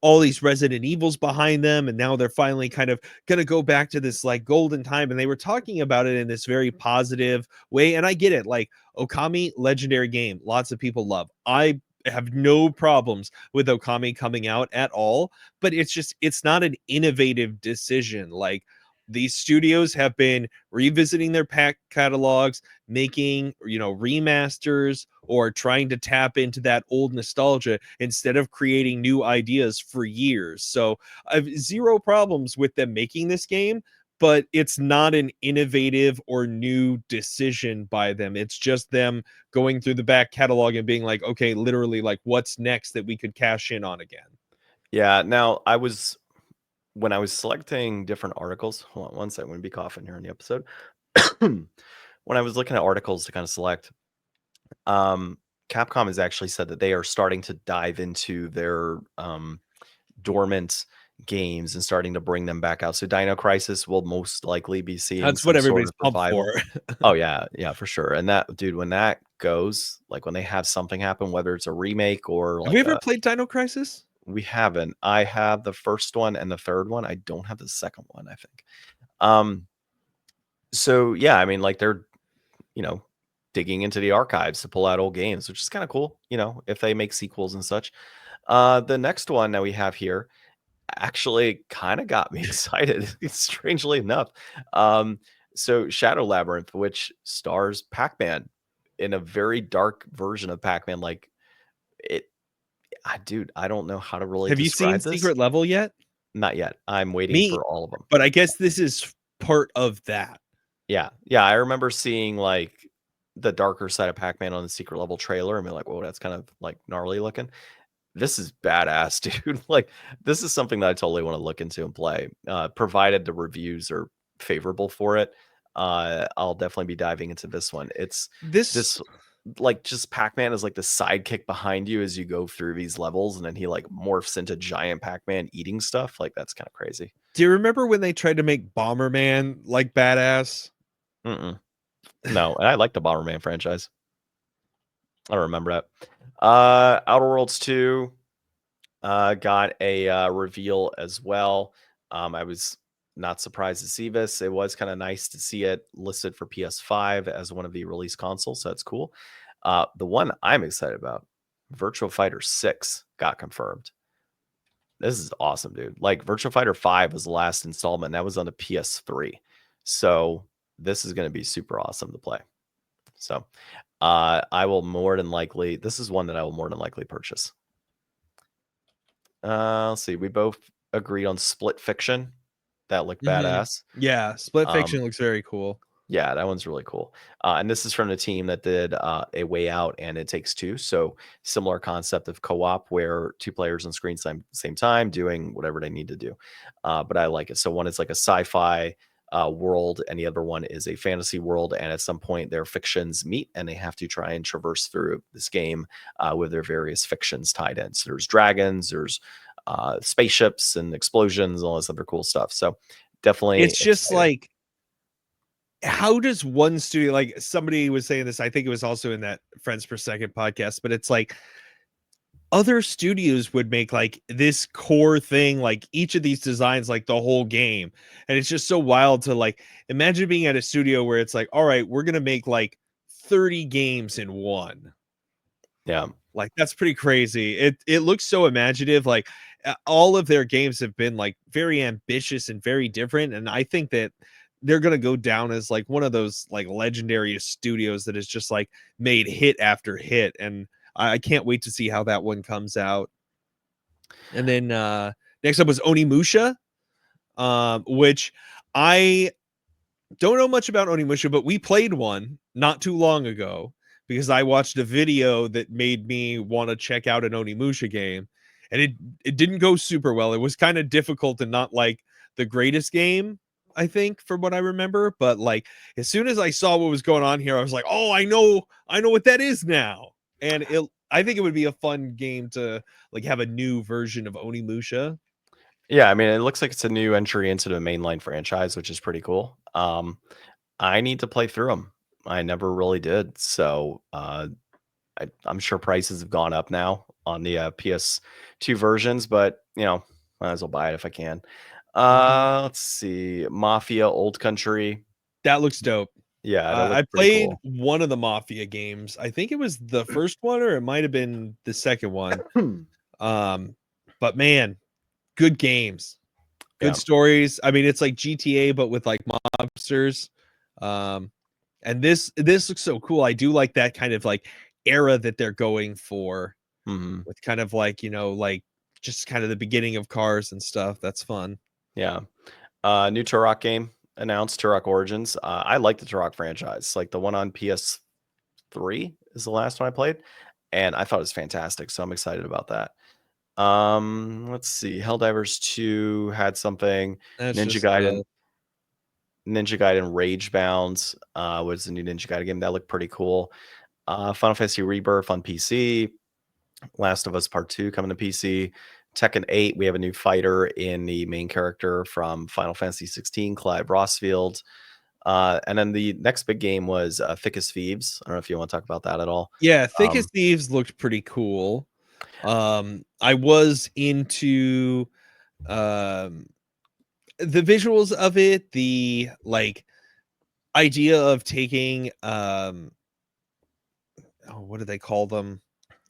all these Resident Evils behind them and now they're finally kind of going to go back to this like golden time." And they were talking about it in this very positive way and I get it. Like Okami, legendary game, lots of people love. I have no problems with Okami coming out at all, but it's not an innovative decision. Like these studios have been revisiting their pack catalogs, making, remasters or trying to tap into that old nostalgia instead of creating new ideas for years. So I've zero problems with them making this game, but it's not an innovative or new decision by them. It's just them going through the back catalog and being like, okay, literally, like, what's next that we could cash in on again? Yeah. Now, when I was selecting different articles. Hold on one second. I'm gonna be coughing here in the episode. When I was looking at articles to kind of select, um, Capcom has actually said that they are starting to dive into their dormant games and starting to bring them back out. So Dino Crisis will most likely be seeing That's what some sort everybody's of pumped for. revival. Oh yeah, yeah, for sure. And that dude, when that goes, like when they have something happen, whether it's a remake or Have you like ever a played Dino Crisis? we haven't. I have the first one and the third one. I don't have the second one, I think. Um, so yeah, I mean, like they're, you know, digging into the archives to pull out old games, which is kind of cool, if they make sequels and such. The next one that we have here actually kind of got me excited, strangely enough. Um, so Shadow Labyrinth, which stars Pac-Man in a very dark version of Pac-Man, like it. Dude, I don't know how to really Have you seen describe this. Secret Level yet? Not yet. I'm waiting Me, for all of them. but I guess this is part of that. Yeah, yeah. I remember seeing like the darker side of Pac-Man on the secret level trailer, and be like, "Whoa, that's kind of like gnarly looking." This is badass, dude. Like, this is something that I totally want to look into and play. Provided the reviews are favorable for it, I'll definitely be diving into this one. It's This this like just Pac-Man is like the sidekick behind you as you go through these levels, and then he like morphs into giant Pac-Man eating stuff. Like that's kind of crazy. Do you remember when they tried to make Bomberman like badass? Mm-mm. No, and I like the Bomberman franchise. I don't remember that. Outer Worlds 2 got a reveal as well. I was not surprised to see this. It was kind of nice to see it listed for PS5 as one of the release consoles, so that's cool. The one I'm excited about, Virtua Fighter 6 got confirmed. This is awesome, dude. Like Virtua Fighter 5 was the last installment. That was on the PS3. So this is going to be super awesome to play. So I will more than likely, this is one that I will more than likely purchase. Let's see. We both agreed on Split Fiction. That looked badass. Yeah, Split Fiction looks very cool. Yeah, that one's really cool. And this is from the team that did A Way Out and It Takes Two. So similar concept of co-op where two players on screen same time doing whatever they need to do. But I like it. So one is like a sci-fi world, and the other one is a fantasy world. And at some point, their fictions meet, and they have to try and traverse through this game with their various fictions tied in. So there's dragons, there's spaceships and explosions, all this other cool stuff. So definitely, it's just like, how does one studio, like somebody was saying this, I think it was also in that Friends Per Second podcast, but it's like other studios would make like this core thing, like each of these designs, like the whole game. And it's just so wild to like imagine being at a studio where it's like, all right, we're going to make like 30 games in one. Yeah. Like that's pretty crazy. It looks so imaginative. Like all of their games have been like very ambitious and very different. And I think that they're going to go down as like one of those like legendary studios that has just like made hit after hit. And I can't wait to see how that one comes out. And then next up was Onimusha, which I don't know much about Onimusha, but we played one not too long ago because I watched a video that made me want to check out an Onimusha game. And it didn't go super well. It was kind of difficult and not like the greatest game, I think, from what I remember. But like as soon as I saw what was going on here, I was like, oh, I know what that is now. And I think it would be a fun game to like have a new version of Onimusha. Yeah, I mean, it looks like it's a new entry into the mainline franchise, which is pretty cool. I need to play through them. I never really did. So I'm sure prices have gone up now on the PS2 versions, but might as well buy it if I can. Let's see, Mafia Old Country. That looks dope. Yeah, that I looks pretty played cool. one of the Mafia games. I think it was the first one, or it might have been the second one. But man, good games, good Yeah. stories. I mean, it's like GTA, but with like mobsters. And this looks so cool. I do like that kind of like era that they're going for, with kind of like like just kind of the beginning of cars and stuff. That's fun. Yeah. New Turok game announced, Turok Origins. I like the Turok franchise. Like the one on PS3 is the last one I played, and I thought it was fantastic. So I'm excited about that. Let's see. Helldivers 2 had something. That's Ninja just Gaiden. Ninja Gaiden Ragebound was the new Ninja Gaiden game. That looked pretty cool. Final Fantasy Rebirth on PC. Last of Us Part 2 coming to PC. Tekken 8, we have a new fighter in the main character from Final Fantasy 16, Clive Rossfield. And then the next big game was Thick as Thieves. I don't know if you want to talk about that at all. Yeah, Thick as Thieves looked pretty cool. I was into the visuals of it, the like idea of taking what do they call them?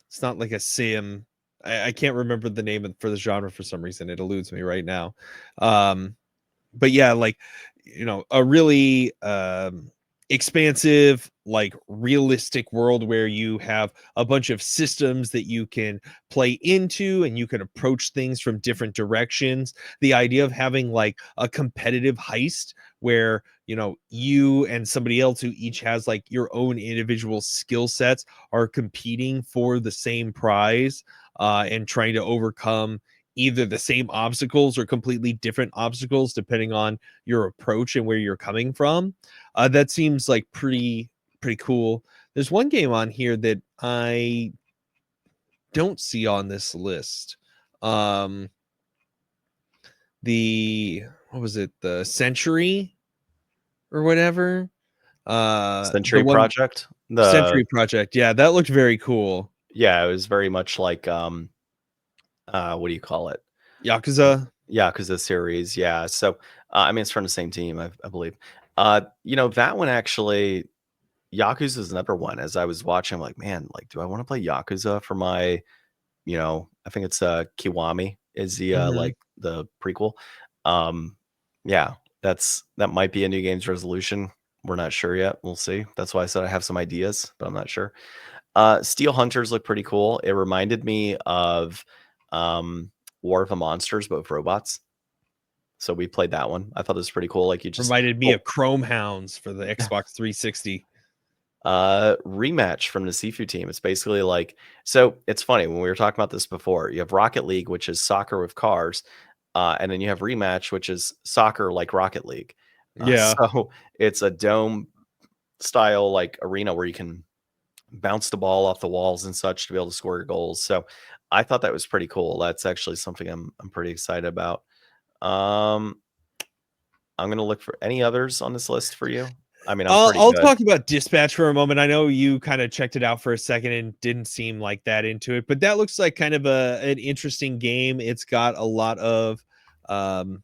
It's not like a sim. I can't remember the name for the genre for some reason. It eludes me right now. But yeah, like a really expansive, like realistic world where you have a bunch of systems that you can play into and you can approach things from different directions. The idea of having like a competitive heist where you and somebody else who each has like your own individual skill sets are competing for the same prize, and trying to overcome either the same obstacles or completely different obstacles depending on your approach and where you're coming from. That seems like pretty cool. There's one game on here that I don't see on this list. The what was it? The Century or whatever. Century Project. Century Project. Yeah, that looked very cool. Yeah, it was very much like what do you call it? Yakuza. Yakuza series, yeah. So, I mean, it's from the same team, I believe. That one actually, Yakuza is another one. As I was watching, I'm like, man, like, do I want to play Yakuza for my, I think it's Kiwami is the Mhm. like the prequel. Um, yeah, that might be a new game's resolution. We're not sure yet. We'll see. That's why I said I have some ideas, but I'm not sure. Steel Hunters look pretty cool. It reminded me of um, War of the Monsters, but with robots. So we played that one. I thought it was pretty cool. Like you just Reminded me pull of Chrome Hounds for the Xbox 360. rematch from the Sifu team. It's basically like, so it's funny when we were talking about this before. You have Rocket League, which is soccer with cars, and then you have rematch, which is soccer like Rocket League. Yeah. So it's a dome style like arena where you can bounce the ball off the walls and such to be able to score goals. So I thought that was pretty cool. That's actually something I'm pretty excited about. Um, I'm gonna look for any others on this list for you. I mean, I'm pretty I'll good. talk about Dispatch for a moment. I know you kind of checked it out for a second and didn't seem like that into it, but that looks like kind of an interesting game. It's got a lot of um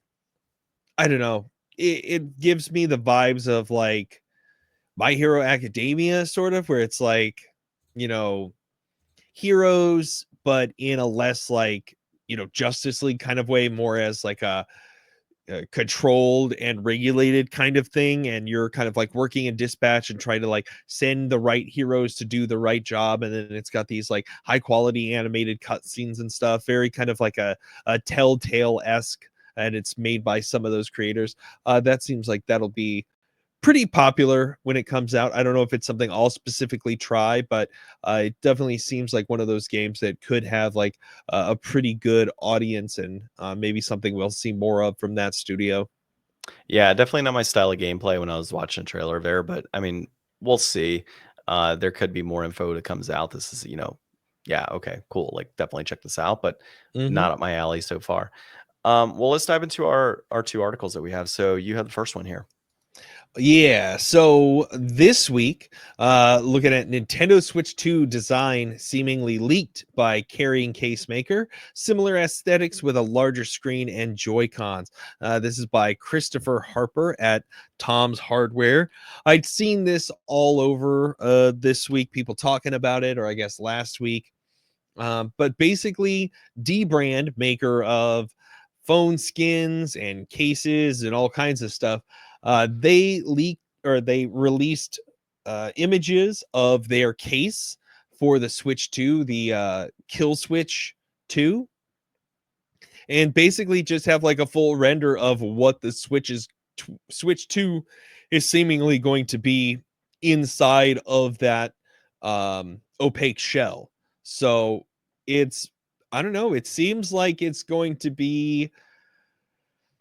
I don't know. It gives me the vibes of like My Hero Academia sort of, where it's like, you know, heroes but in a less like, Justice League kind of way, more as like a controlled and regulated kind of thing, and you're kind of like working in dispatch and trying to like send the right heroes to do the right job, and then it's got these like high quality animated cutscenes and stuff, very kind of like a Telltale-esque, and it's made by some of those creators. That seems like that'll be pretty popular when it comes out. I don't know if it's something I'll specifically try, but it definitely seems like one of those games that could have like a pretty good audience, and maybe something we'll see more of from that studio. Yeah, definitely not my style of gameplay when I was watching a trailer there, but I mean, we'll see. There could be more info that comes out. This is, yeah, okay, cool. Like definitely check this out, but Mhm. not up my alley so far. Well, let's dive into our two articles that we have. So you have the first one here. Yeah, so this week, looking at Nintendo Switch 2 design seemingly leaked by carrying case maker, similar aesthetics with a larger screen and Joy-Cons. This is by Christopher Harper at Tom's Hardware. I'd seen this all over this week, people talking about it, or I guess last week. But basically, D brand, maker of phone skins and cases and all kinds of stuff, they leaked or they released images of their case for the Switch 2, the Kill Switch 2, and basically just have like a full render of what the Switch 2 is seemingly going to be inside of that opaque shell. So it's, I don't know, it seems like it's going to be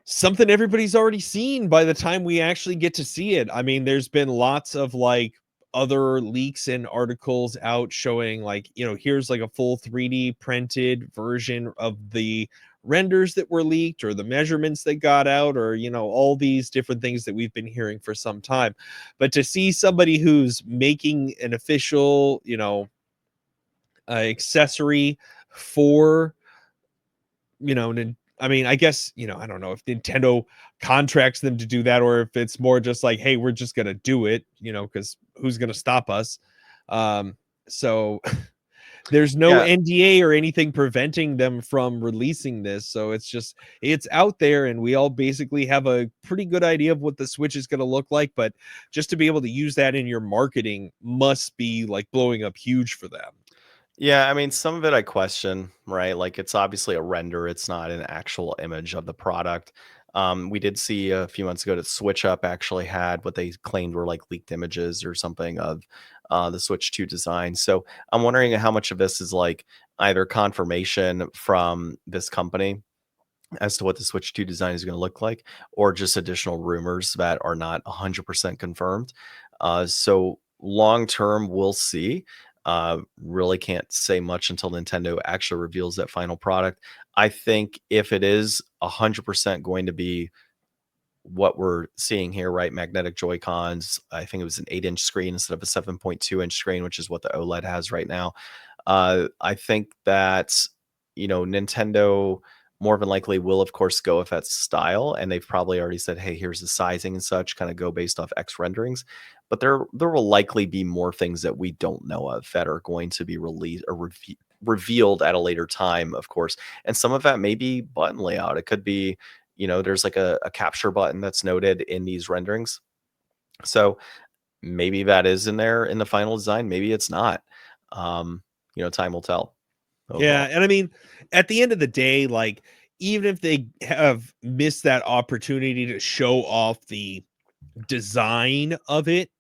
something everybody's already seen by the time we actually get to see it. I mean, there's been lots of like other leaks and articles out showing like, here's like a full 3D printed version of the renders that were leaked, or the measurements that got out, or all these different things that we've been hearing for some time. But to see somebody who's making an official, accessory for, I mean, I guess, I don't know if Nintendo contracts them to do that, or if it's more just like, hey, we're just gonna do it, because who's gonna stop us? So there's no Yeah, NDA or anything preventing them from releasing this. So it's out there, and we all basically have a pretty good idea of what the Switch is gonna look like. But just to be able to use that in your marketing must be like blowing up huge for them. yeah. I mean, some of it I question, right? Like it's obviously a render; it's not an actual image of the product. We did see a few months ago that Switch Up actually had what they claimed were like leaked images or something of the Switch 2 design. So I'm wondering how much of this is like either confirmation from this company as to what the Switch 2 design is going to look like, or just additional rumors that are not 100% confirmed. So long term, we'll see. Really can't say much until Nintendo actually reveals that final product. I think if it is 100% going to be what we're seeing here, right? Magnetic Joy Cons. I think it was an 8-inch screen instead of a 7.2-inch screen, which is what the OLED has right now. I think that Nintendo more than likely will, of course, go with that style. And they've probably already said, hey, here's the sizing and such, kind of go based off X renderings. But there will likely be more things that we don't know of that are going to be released or revealed at a later time, of course. And some of that may be button layout. It could be, there's like a capture button that's noted in these renderings. So maybe that is in there in the final design. Maybe it's not. Time will tell Yeah, overall. and I mean, at the end of the day, like, even if they have missed that opportunity to show off the design of it,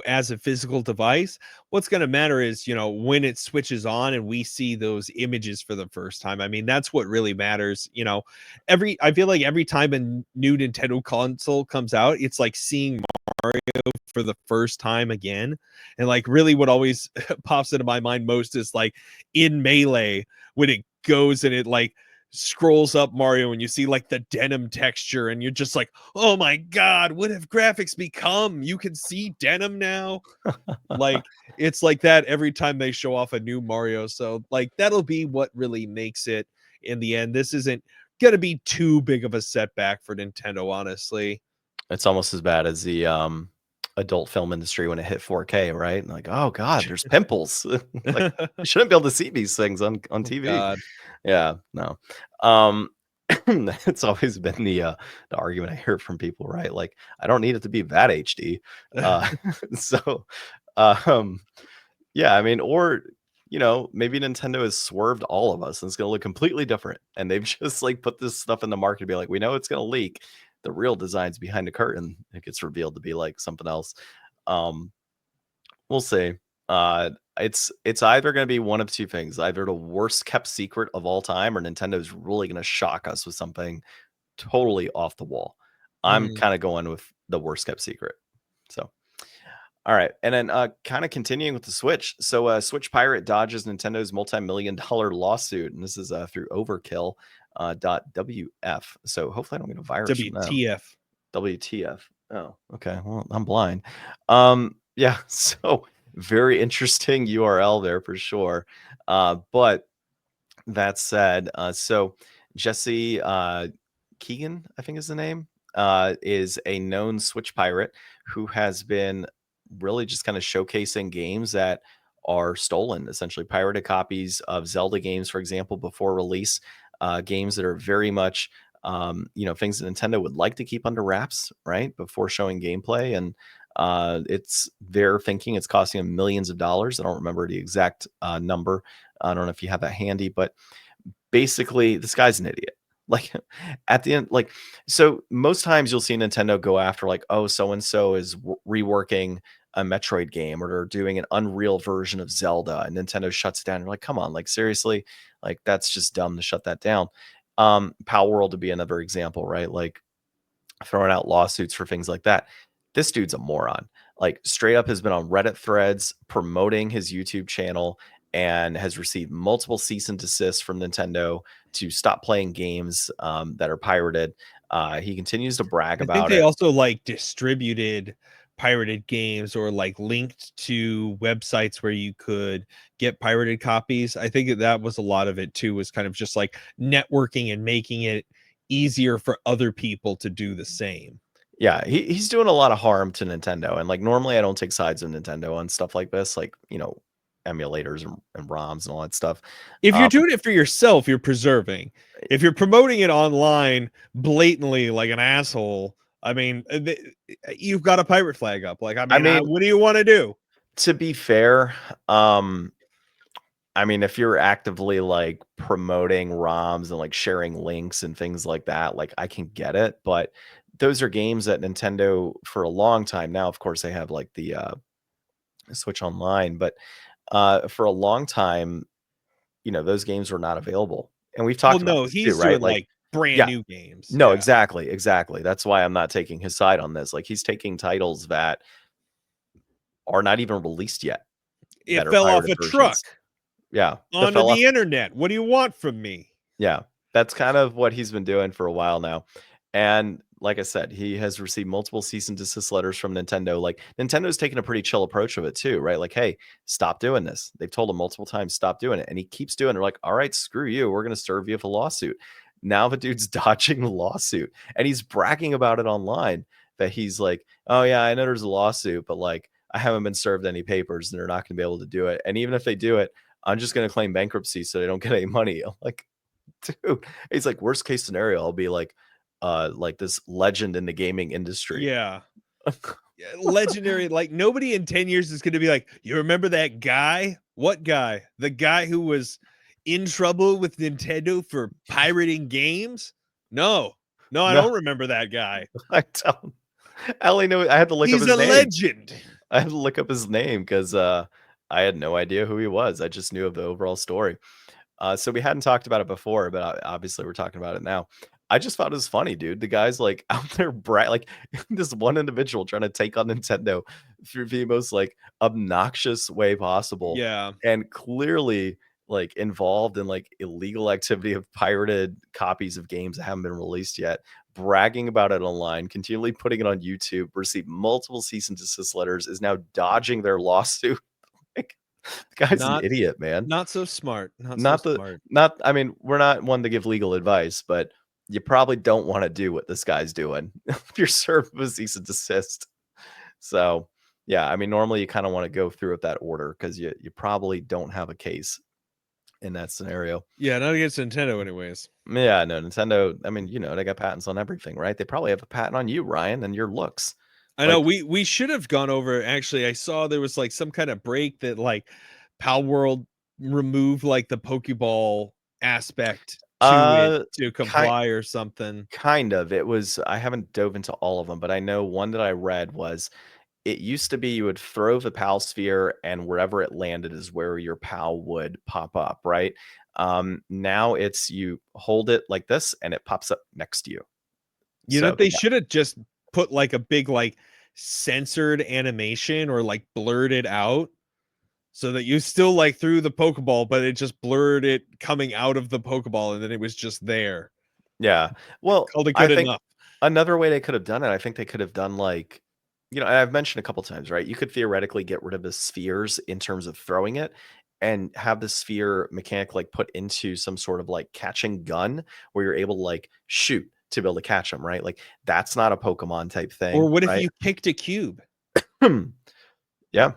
as a physical device, what's going to matter is, when it switches on and we see those images for the first time. I mean, that's what really matters. I feel like every time a new Nintendo console comes out, it's like seeing Mario for the first time again. And like, really, what always pops into my mind most is like in Melee when it goes and it like scrolls up Mario and you see like the denim texture and you're just like, oh my god, what have graphics become? You can see denim now. Like, it's like that every time they show off a new Mario. So like, that'll be what really makes it in the end. This isn't gonna be too big of a setback for Nintendo, honestly. It's almost as bad as the adult film industry when it hit 4K, right? Like, oh god, there's pimples. Like, you shouldn't be able to see these things on Oh TV. god. Yeah, no. Um, it's always been the argument I hear from people, right? Like, I don't need it to be that HD. Uh, so, um, yeah, I mean, or maybe Nintendo has swerved all of us and it's gonna look completely different. And they've just like put this stuff in the market to be like, we know it's gonna leak. The real design's behind the curtain. It gets revealed to be like something else. Um, we'll see. It's either gonna be one of two things: either the worst kept secret of all time, or Nintendo's really gonna shock us with something totally off the wall. I'm Hmm. kind of going with the worst kept secret. So all right. And then kind of continuing with the Switch. So Switch Pirate dodges Nintendo's multi-million-dollar lawsuit. And this is through Overkill .wf. So hopefully I don't get a virus from them. WTF. WTF. Oh, okay. Well, I'm blind. Yeah, so very interesting URL there for sure. But that said, so Jesse Keegan, I think is the name, is a known Switch pirate who has been really just kind of showcasing games that are stolen, essentially pirated copies of Zelda games, for example, before release, games that are very much, things that Nintendo would like to keep under wraps, right, before showing gameplay. And it's they're thinking it's costing them millions of dollars. I don't remember the exact number. I don't know if you have that handy, but basically this guy's an idiot. Like at the end, like, so most times you'll see Nintendo go after like, oh, so and so is reworking a Metroid game, or they're doing an Unreal version of Zelda, and Nintendo shuts it down. You're like, come on, like seriously, like that's just dumb to shut that down. Pal World would be another example, right? Like throwing out lawsuits for things like that. This dude's a moron. Like straight up has been on Reddit threads promoting his YouTube channel and has received multiple cease and desists from Nintendo to stop playing games that are pirated. He continues to brag I think about they it. also like distributed pirated games or like linked to websites where you could get pirated copies. I think that was a lot of it too, was kind of just like networking and making it easier for other people to do the same. Yeah, he's doing a lot of harm to Nintendo. And like normally I don't take sides of Nintendo on stuff like this, like, emulators and ROMs and all that stuff. If you're Um, doing it for yourself, you're preserving. If you're promoting it online blatantly like an asshole, I mean, you've got a pirate flag up. Like, I I mean, mean, what do you want to do? to be fair, I mean, if you're actively like promoting ROMs and like sharing links and things like that, like I can get it. But those are games that Nintendo for a long time now, of course, they have like the Switch Online, but for a long time, those games were not available. And we've Well, talked about no, this too, he's right? doing Like, like brand yeah, new games. no, Yeah. exactly, exactly. That's why I'm not taking his side on this. Like, he's taking titles that are not even released yet that It are fell off pirated a versions. truck Yeah, the onto fella. the internet. What do you want from me? Yeah, that's kind of what he's been doing for a while now. And like I said, he has received multiple cease and desist letters from Nintendo. Like Nintendo's taken a pretty chill approach of it too, right? Like, hey, stop doing this. They've told him multiple times, stop doing it. And he keeps doing it. They're like, all right, screw you. We're going to serve you with a lawsuit. now the dude's dodging the lawsuit, and he's bragging about it online that he's like, "Oh yeah, I know there's a lawsuit, but like I haven't been served any papers, and they're not going to be able to do it. And even if they do it, I'm just going to claim bankruptcy so they don't get any money." I'm like, dude, he's like, worst case scenario, I'll be like this legend in the gaming industry. Yeah. Yeah, legendary. Like nobody in 10 years is going to be like, you remember that guy? What guy? The guy who was in trouble with Nintendo for pirating games? No, I No, don't remember that guy. I don't. I only know I had to look up He's his a name. legend. I had to look up his name because I had no idea who he was. I just knew of the overall story. So we hadn't talked about it before, but obviously we're talking about it now. I just thought it was funny, dude. The guy's like out there, like this one individual trying to take on Nintendo through the most like obnoxious way possible, Yeah. and clearly like involved in like illegal activity of pirated copies of games that haven't been released yet, bragging about it online, continually putting it on YouTube, received multiple cease and desist letters, is now dodging their lawsuit. Like, the guy's an Not idiot, man. not so smart. Not so Not the smart. not I mean, we're not one to give legal advice, but you probably don't wanna do what this guy's doing if you're served with cease and desist. So, yeah, I mean, normally you kinda wanna go through with that order because you probably don't have a case in that scenario. Yeah, not against Nintendo anyways. Yeah, no, Nintendo, I mean, they got patents on everything, right? They probably have a patent on you, Ryan, and your looks. I know Like, we should have gone over actually. I saw there was like some kind of break that like Pal World removed like the Pokeball aspect to it uh, to ki comply or something. kind of. It was I haven't dove into all of them, but I know one that I read was it used to be you would throw the PAL sphere and wherever it landed is where your PAL would pop up, right? Now it's you hold it like this and it pops up next to you. You know, So they should have just put like a big like censored animation or like blurred it out so that you still like threw the Pokeball, but it just blurred it coming out of the Pokeball and then it was just there. yeah. Well, Called it I good think enough. another way they could have done it, I think they could have done like, and I've mentioned a couple times, right? You could theoretically get rid of the spheres in terms of throwing it and have the sphere mechanic like put into some sort of like catching gun where you're able to like shoot to be able to catch them, right? Like that's not a Pokemon type Or thing, what if right? you kicked a cube? Yeah,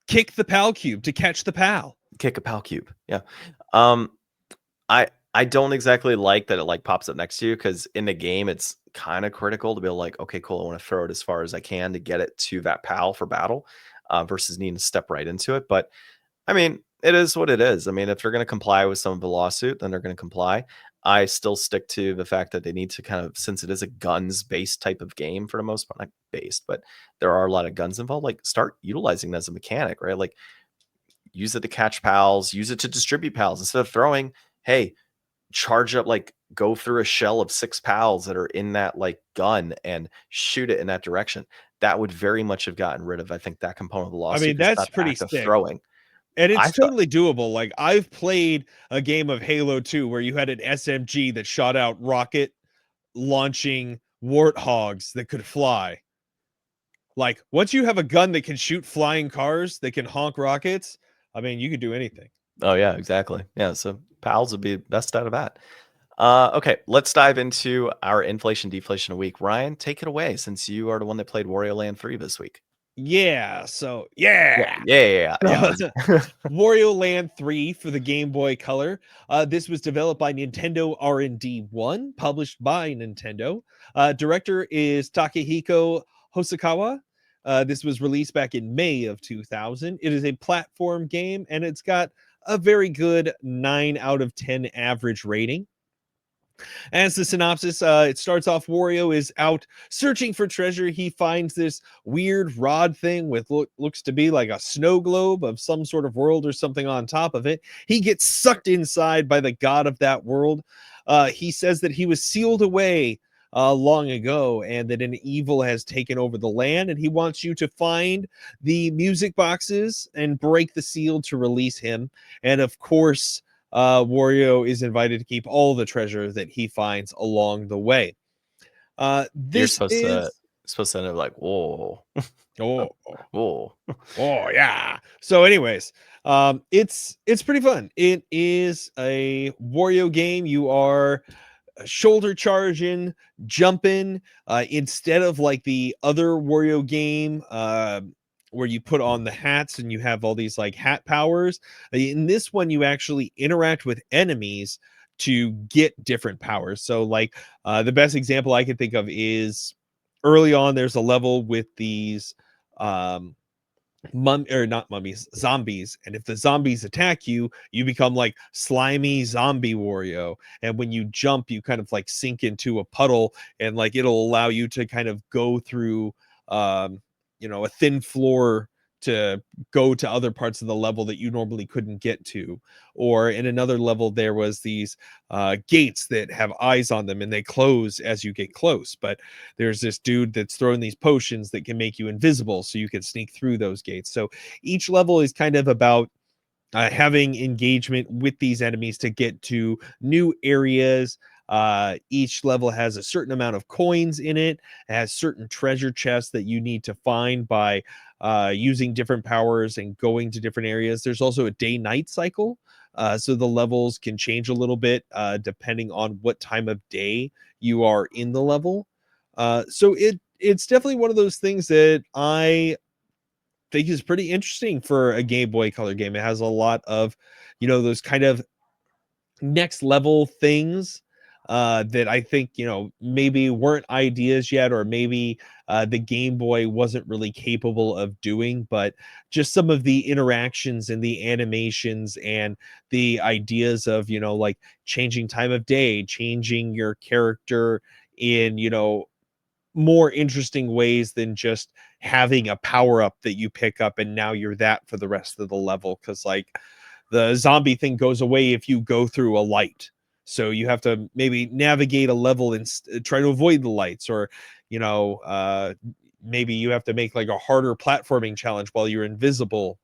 Kick the Pal cube to catch the Pal. kick a Pal cube. Yeah. Um, I don't exactly like that it like pops up next to you because in the game it's kind of critical to be like, okay, cool, I want to throw it as far as I can to get it to that pal for battle, versus needing to step right into it. But I mean, it is what it is. I mean, if they're going to comply with some of the lawsuit, then they're going to comply. I still stick to the fact that they need to kind of, since it is a guns based type of game for the most part, not based, but there are a lot of guns involved. Like, start utilizing that as a mechanic, right? Like, use it to catch pals, use it to distribute pals instead of throwing. Hey, charge up, like go through a shell of 6 pals that are in that like gun and shoot it in that direction. That would very much have gotten rid of, I think, that component of the I lawsuit mean, 'cause it's that's not the pretty act of sick. throwing. And I it's thought, totally doable. Like I've played a game of Halo 2 where you had an SMG that shot out rocket launching warthogs that could fly. Like once you have a gun that can shoot flying cars that can honk rockets, I mean, you could do anything. oh yeah, exactly. Yeah, so pals would be best out of that. Okay, let's dive into our inflation deflation a week. Ryan, take it away since you are the one that played Wario Land 3 this week. Yeah. So Yeah, yeah. yeah, yeah, yeah. Yeah. Wario Land 3 for the Game Boy Color. This was developed by Nintendo R&D 1, published by Nintendo. Director is Takehiko Hosokawa. This was released back in May of 2000. It is a platform game, and it's got a very good 9 out of 10 average rating. As the synopsis, it starts off Wario is out searching for treasure. He finds this weird rod thing with looks to be like a snow globe of some sort of world or something on top of it. He gets sucked inside by the god of that world. He says that he was sealed away long ago and that an evil has taken over the land, and he wants you to find the music boxes and break the seal to release him. And of course, Wario is invited to keep all the treasure that he finds along the way. You're This is supposed to end up like, whoa, oh whoa. oh yeah. So, anyways, it's pretty fun. It is a Wario game. You are shoulder charging, jumping, instead of like the other Wario game where you put on the hats and you have all these like hat powers. In this one, you actually interact with enemies to get different powers. So like the best example I can think of is early on, there's a level with these um not mummies, zombies, and if the zombies attack you, you become like slimy zombie Wario, and when you jump, you kind of like sink into a puddle, and like it'll allow you to kind of go through a thin floor to go to other parts of the level that you normally couldn't get to. Or in another level, there was these gates that have eyes on them and they close as you get close, but there's this dude that's throwing these potions that can make you invisible so you can sneak through those gates. So each level is kind of about having engagement with these enemies to get to new areas. Each level has a certain amount of coins in it, has certain treasure chests that you need to find by using different powers and going to different areas. There's also a day-night cycle, so the levels can change a little bit depending on what time of day you are in the level. So it's definitely one of those things that I think is pretty interesting for a Game Boy Color game. It has a lot of, those kind of next level things that I think, maybe weren't ideas yet, or maybe the Game Boy wasn't really capable of doing, but just some of the interactions and the animations and the ideas of, like changing time of day, changing your character in, more interesting ways than just having a power up that you pick up and now you're that for the rest of the level. Because like the zombie thing goes away if you go through a light, so you have to maybe navigate a level and try to avoid the lights, or maybe you have to make like a harder platforming challenge while you're invisible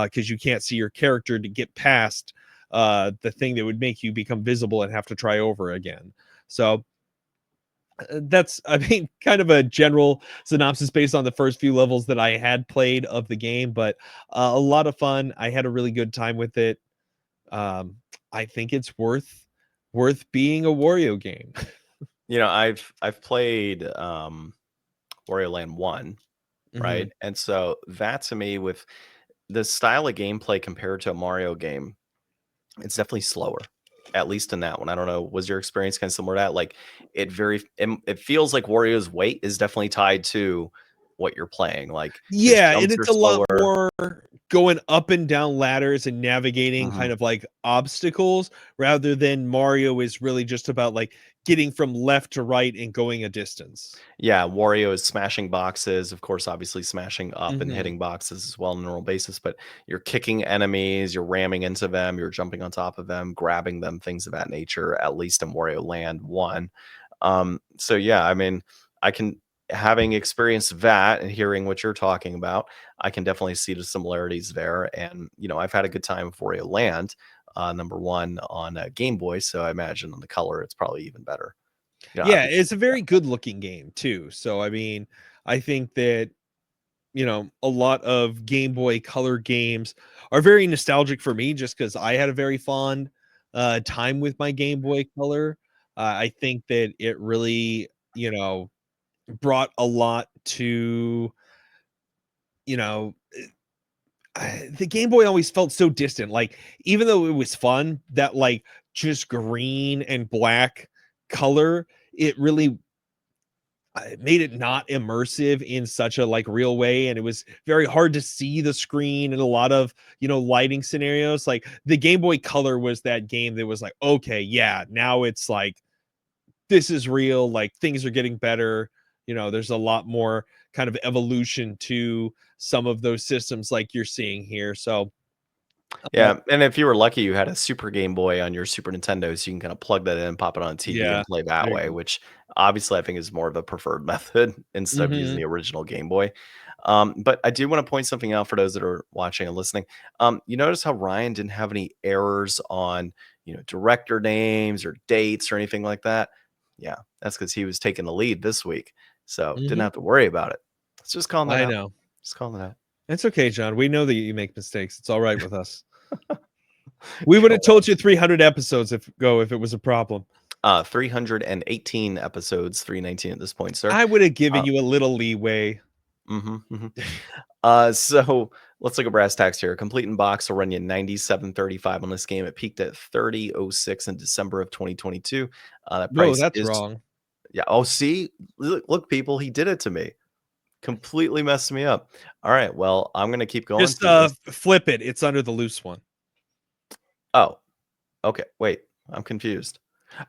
because you can't see your character to get past the thing that would make you become visible and have to try over again. So that's, I mean, kind of a general synopsis based on the first few levels that I had played of the game, but a lot of fun. I had a really good time with it. um I think it's worth being a Wario game. I've played Wario Land 1, right? Mhm. And so that to me, with the style of gameplay compared to a Mario game, it's definitely slower. At least in that one. I don't know. Was your experience kind of similar to that? Like it feels like Wario's weight is definitely tied to what you're playing. Like his Yeah, and jumps it's are a lot slower. more going up and down ladders and navigating Mhm. kind of like obstacles, rather than Mario is really just about like getting from left to right and going a distance. Yeah, Wario is smashing boxes, of course, obviously smashing up and Mhm. hitting boxes as well on a normal basis, but you're kicking enemies, you're ramming into them, you're jumping on top of them, grabbing them, things of that nature, at least in Wario Land 1. So yeah, I mean, I can, having experienced that and hearing what you're talking about, I can definitely see the similarities there. And I've had a good time with Wario Land, number one on Game Boy, so I imagine on the color it's probably even better. I'd Yeah, be curious it's a about very good looking game too. So I mean, I think that a lot of Game Boy Color games are very nostalgic for me just because I had a very fond time with my Game Boy Color. I think that it really, brought a lot to, you know, the Game Boy always felt so distant. Like, even though it was fun, that like just green and black color, it really it made it not immersive in such a like real way, and it was very hard to see the screen in a lot of lighting scenarios. Like the Game Boy Color was that game that was like, okay, yeah, now it's like this is real, like things are getting better. There's a lot more kind of evolution to some of those systems like you're seeing here. So Yeah, and if you were lucky, you had a Super Game Boy on your Super Nintendo, so you can kinda plug that in, pop it on TV, yeah, and play that there way, you which obviously I think is more of a preferred method go. instead of using Hmm. the original Game Boy. But I do wanna point something out for those that are watching and listening. You notice how Ryan didn't have any errors on, director names or dates or anything like that? Yeah, that's because he was taking the lead this week, so didn't Hmm. have to worry about it. Let's just calling that I out. know. Just calling it out. It's okay, John. We know that you make mistakes. It's all right with us. We would have Cool. told you 300 episodes if it was a problem. 318 episodes, 319 at this point, sir. I would have given Uh, you a little leeway. mhm. So let's look at brass tacks here. Complete in box will run you 97.35 on this game. It peaked at 30.06 in December of 2022. That No, price that's is wrong. yeah. Oh, see, look, people, he did it to me. Completely messed me up. All right, well, I'm gonna keep going Just through this. flip it. It's under the loose one. Oh, okay. Wait, I'm confused.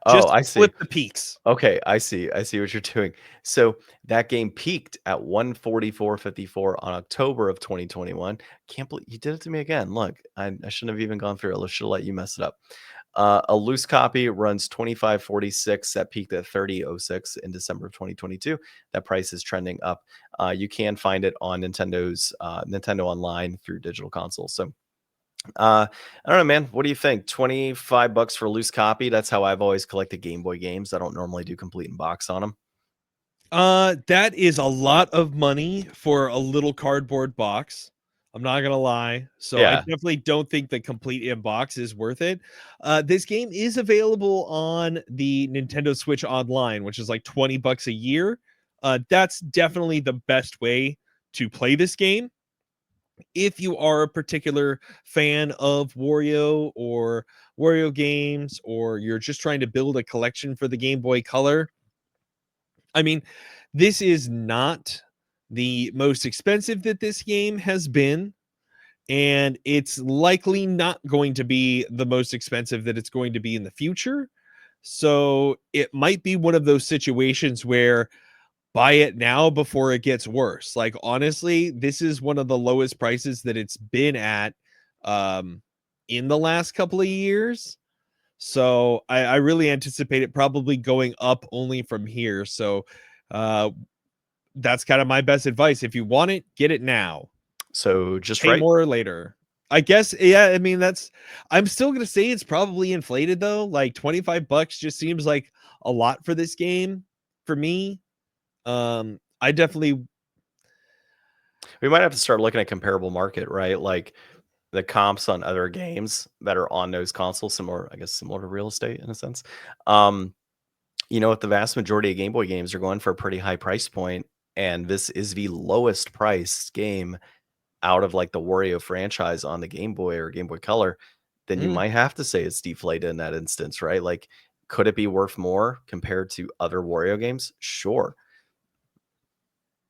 Oh, Just I flip see. the peaks. Okay, I see. I see what you're doing. So that game peaked at 144.54 on October of 2021. Can't believe you did it to me again. Look, I shouldn't have even gone through it. I should have let you mess it up. A loose copy runs 25.46. That peaked at 30.06 in December of 2022. That price is trending up. You can find it on Nintendo's Nintendo Online through digital consoles. So I don't know, man. What do you think? 25 bucks for a loose copy. That's how I've always collected Game Boy games. I don't normally do complete in box on them. That is a lot of money for a little cardboard box. I'm not gonna lie. So I Yeah. definitely don't think the complete in box is worth it. This game is available on the Nintendo Switch Online, which is like 20 bucks a year. That's definitely the best way to play this game. If you are a particular fan of Wario or Wario games, or you're just trying to build a collection for the Game Boy Color, I mean, this is not the most expensive that this game has been, and it's likely not going to be the most expensive that it's going to be in the future. So it might be one of those situations where buy it now before it gets worse. Like, honestly, this is one of the lowest prices that it's been at um in the last couple of years. So I really anticipate it probably going up only from here. So uh that's kind of my best advice. If you want it, get it now. So just Pay right. more later. I guess, yeah, I mean that's I'm still gonna say it's probably inflated though. Like 25 bucks just seems like a lot for this game for me. I definitely We might have to start looking at comparable market, right? Like the comps on other games that are on those consoles, similar, I guess, similar to real estate in a sense. Um, what the vast majority of Game Boy games are going for a pretty high price point, and this is the lowest price game out of like the Wario franchise on the Game Boy or Game Boy Color, then you mm, might have to say it's deflated in that instance, right? Like, could it be worth more compared to other Wario games? Sure.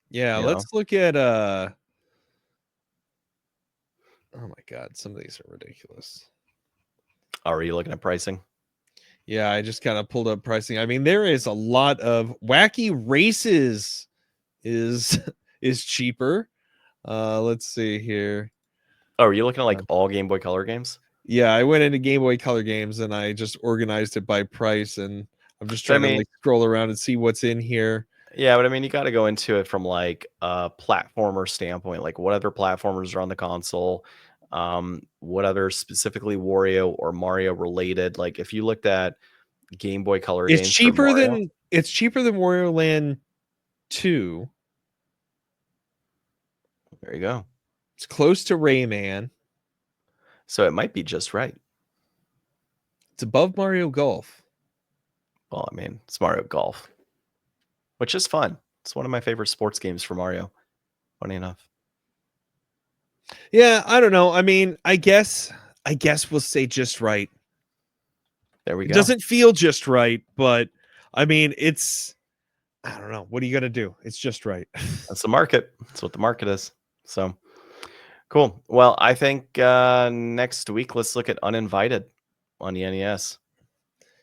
yeah, You know, let's look at oh my god, some of these are ridiculous. are you looking at pricing? Yeah, I just kind of pulled up pricing. I mean, there is a lot of Wacky Races is is cheaper. Let's see here. Oh, are you looking at like Uh, all Game Boy Color games? Yeah, I went into Game Boy Color games and I just organized it by price, and I'm just But I trying to mean, like scroll around and see what's in here. yeah, but I mean, you got to go into it from like a platformer standpoint. Like, what other platformers are on the console? What other specifically Wario or Mario related? Like, if you looked at Game Boy Color games for Mario, It's cheaper than Wario Land 2. there you go. It's close to Rayman. So it might be just right. It's above Mario Golf. Well, I mean, it's Mario Golf, which is fun. It's one of my favorite sports games for Mario. Funny enough. Yeah, I don't know. I mean, I guess we'll say just right. There we It go. doesn't feel just right, but I mean, it's I don't know. What are you gonna do? It's just right. That's the market. That's what the market is. So cool. Well, I think next week let's look at Uninvited on the NES.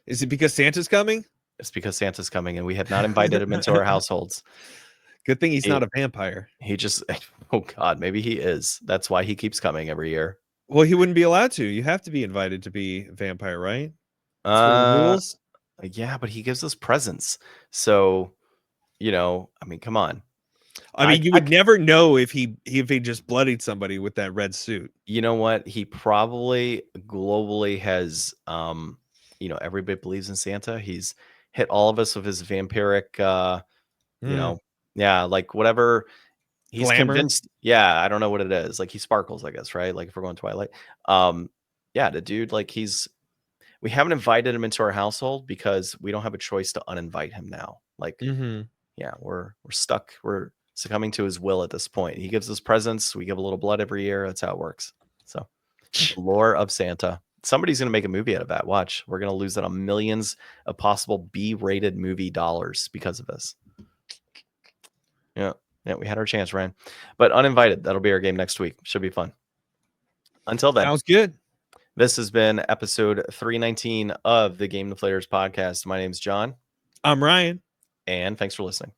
Is it because Santa's coming? It's because Santa's coming and we have not invited him into our households. Good thing he's He, not a vampire. he just, oh God, maybe he is. That's why he keeps coming every year. Well, he wouldn't be allowed to. You have to be invited to be a vampire, right? That's one of the Uh, rules. yeah, but he gives us presents. So, I mean, come on. I mean, you I would never know if he just bloodied somebody with that red suit. You know what? He probably globally has, everybody believes in Santa. He's hit all of us with his vampiric, you Mm, know, yeah, like whatever he's glamour. convinced. Yeah, I don't know what it is. Like he sparkles, I guess, right? Like if we're going Twilight. Um, yeah, the dude, like we haven't invited him into our household because we don't have a choice to uninvite him now. Like, yeah, we're stuck. We're succumbing to his will at this point. He gives us presents. We give a little blood every year. That's how it works. So, the lore of Santa. Somebody's gonna make a movie out of that. Watch, we're gonna lose out on millions of possible B-rated movie dollars because of this. Yeah, we had our chance, Ryan, but uninvited. That'll be our game next week. Should be fun. Until then, Sounds good. This has been episode 319 of the Game Deflators podcast. My name's John. I'm Ryan. And thanks for listening.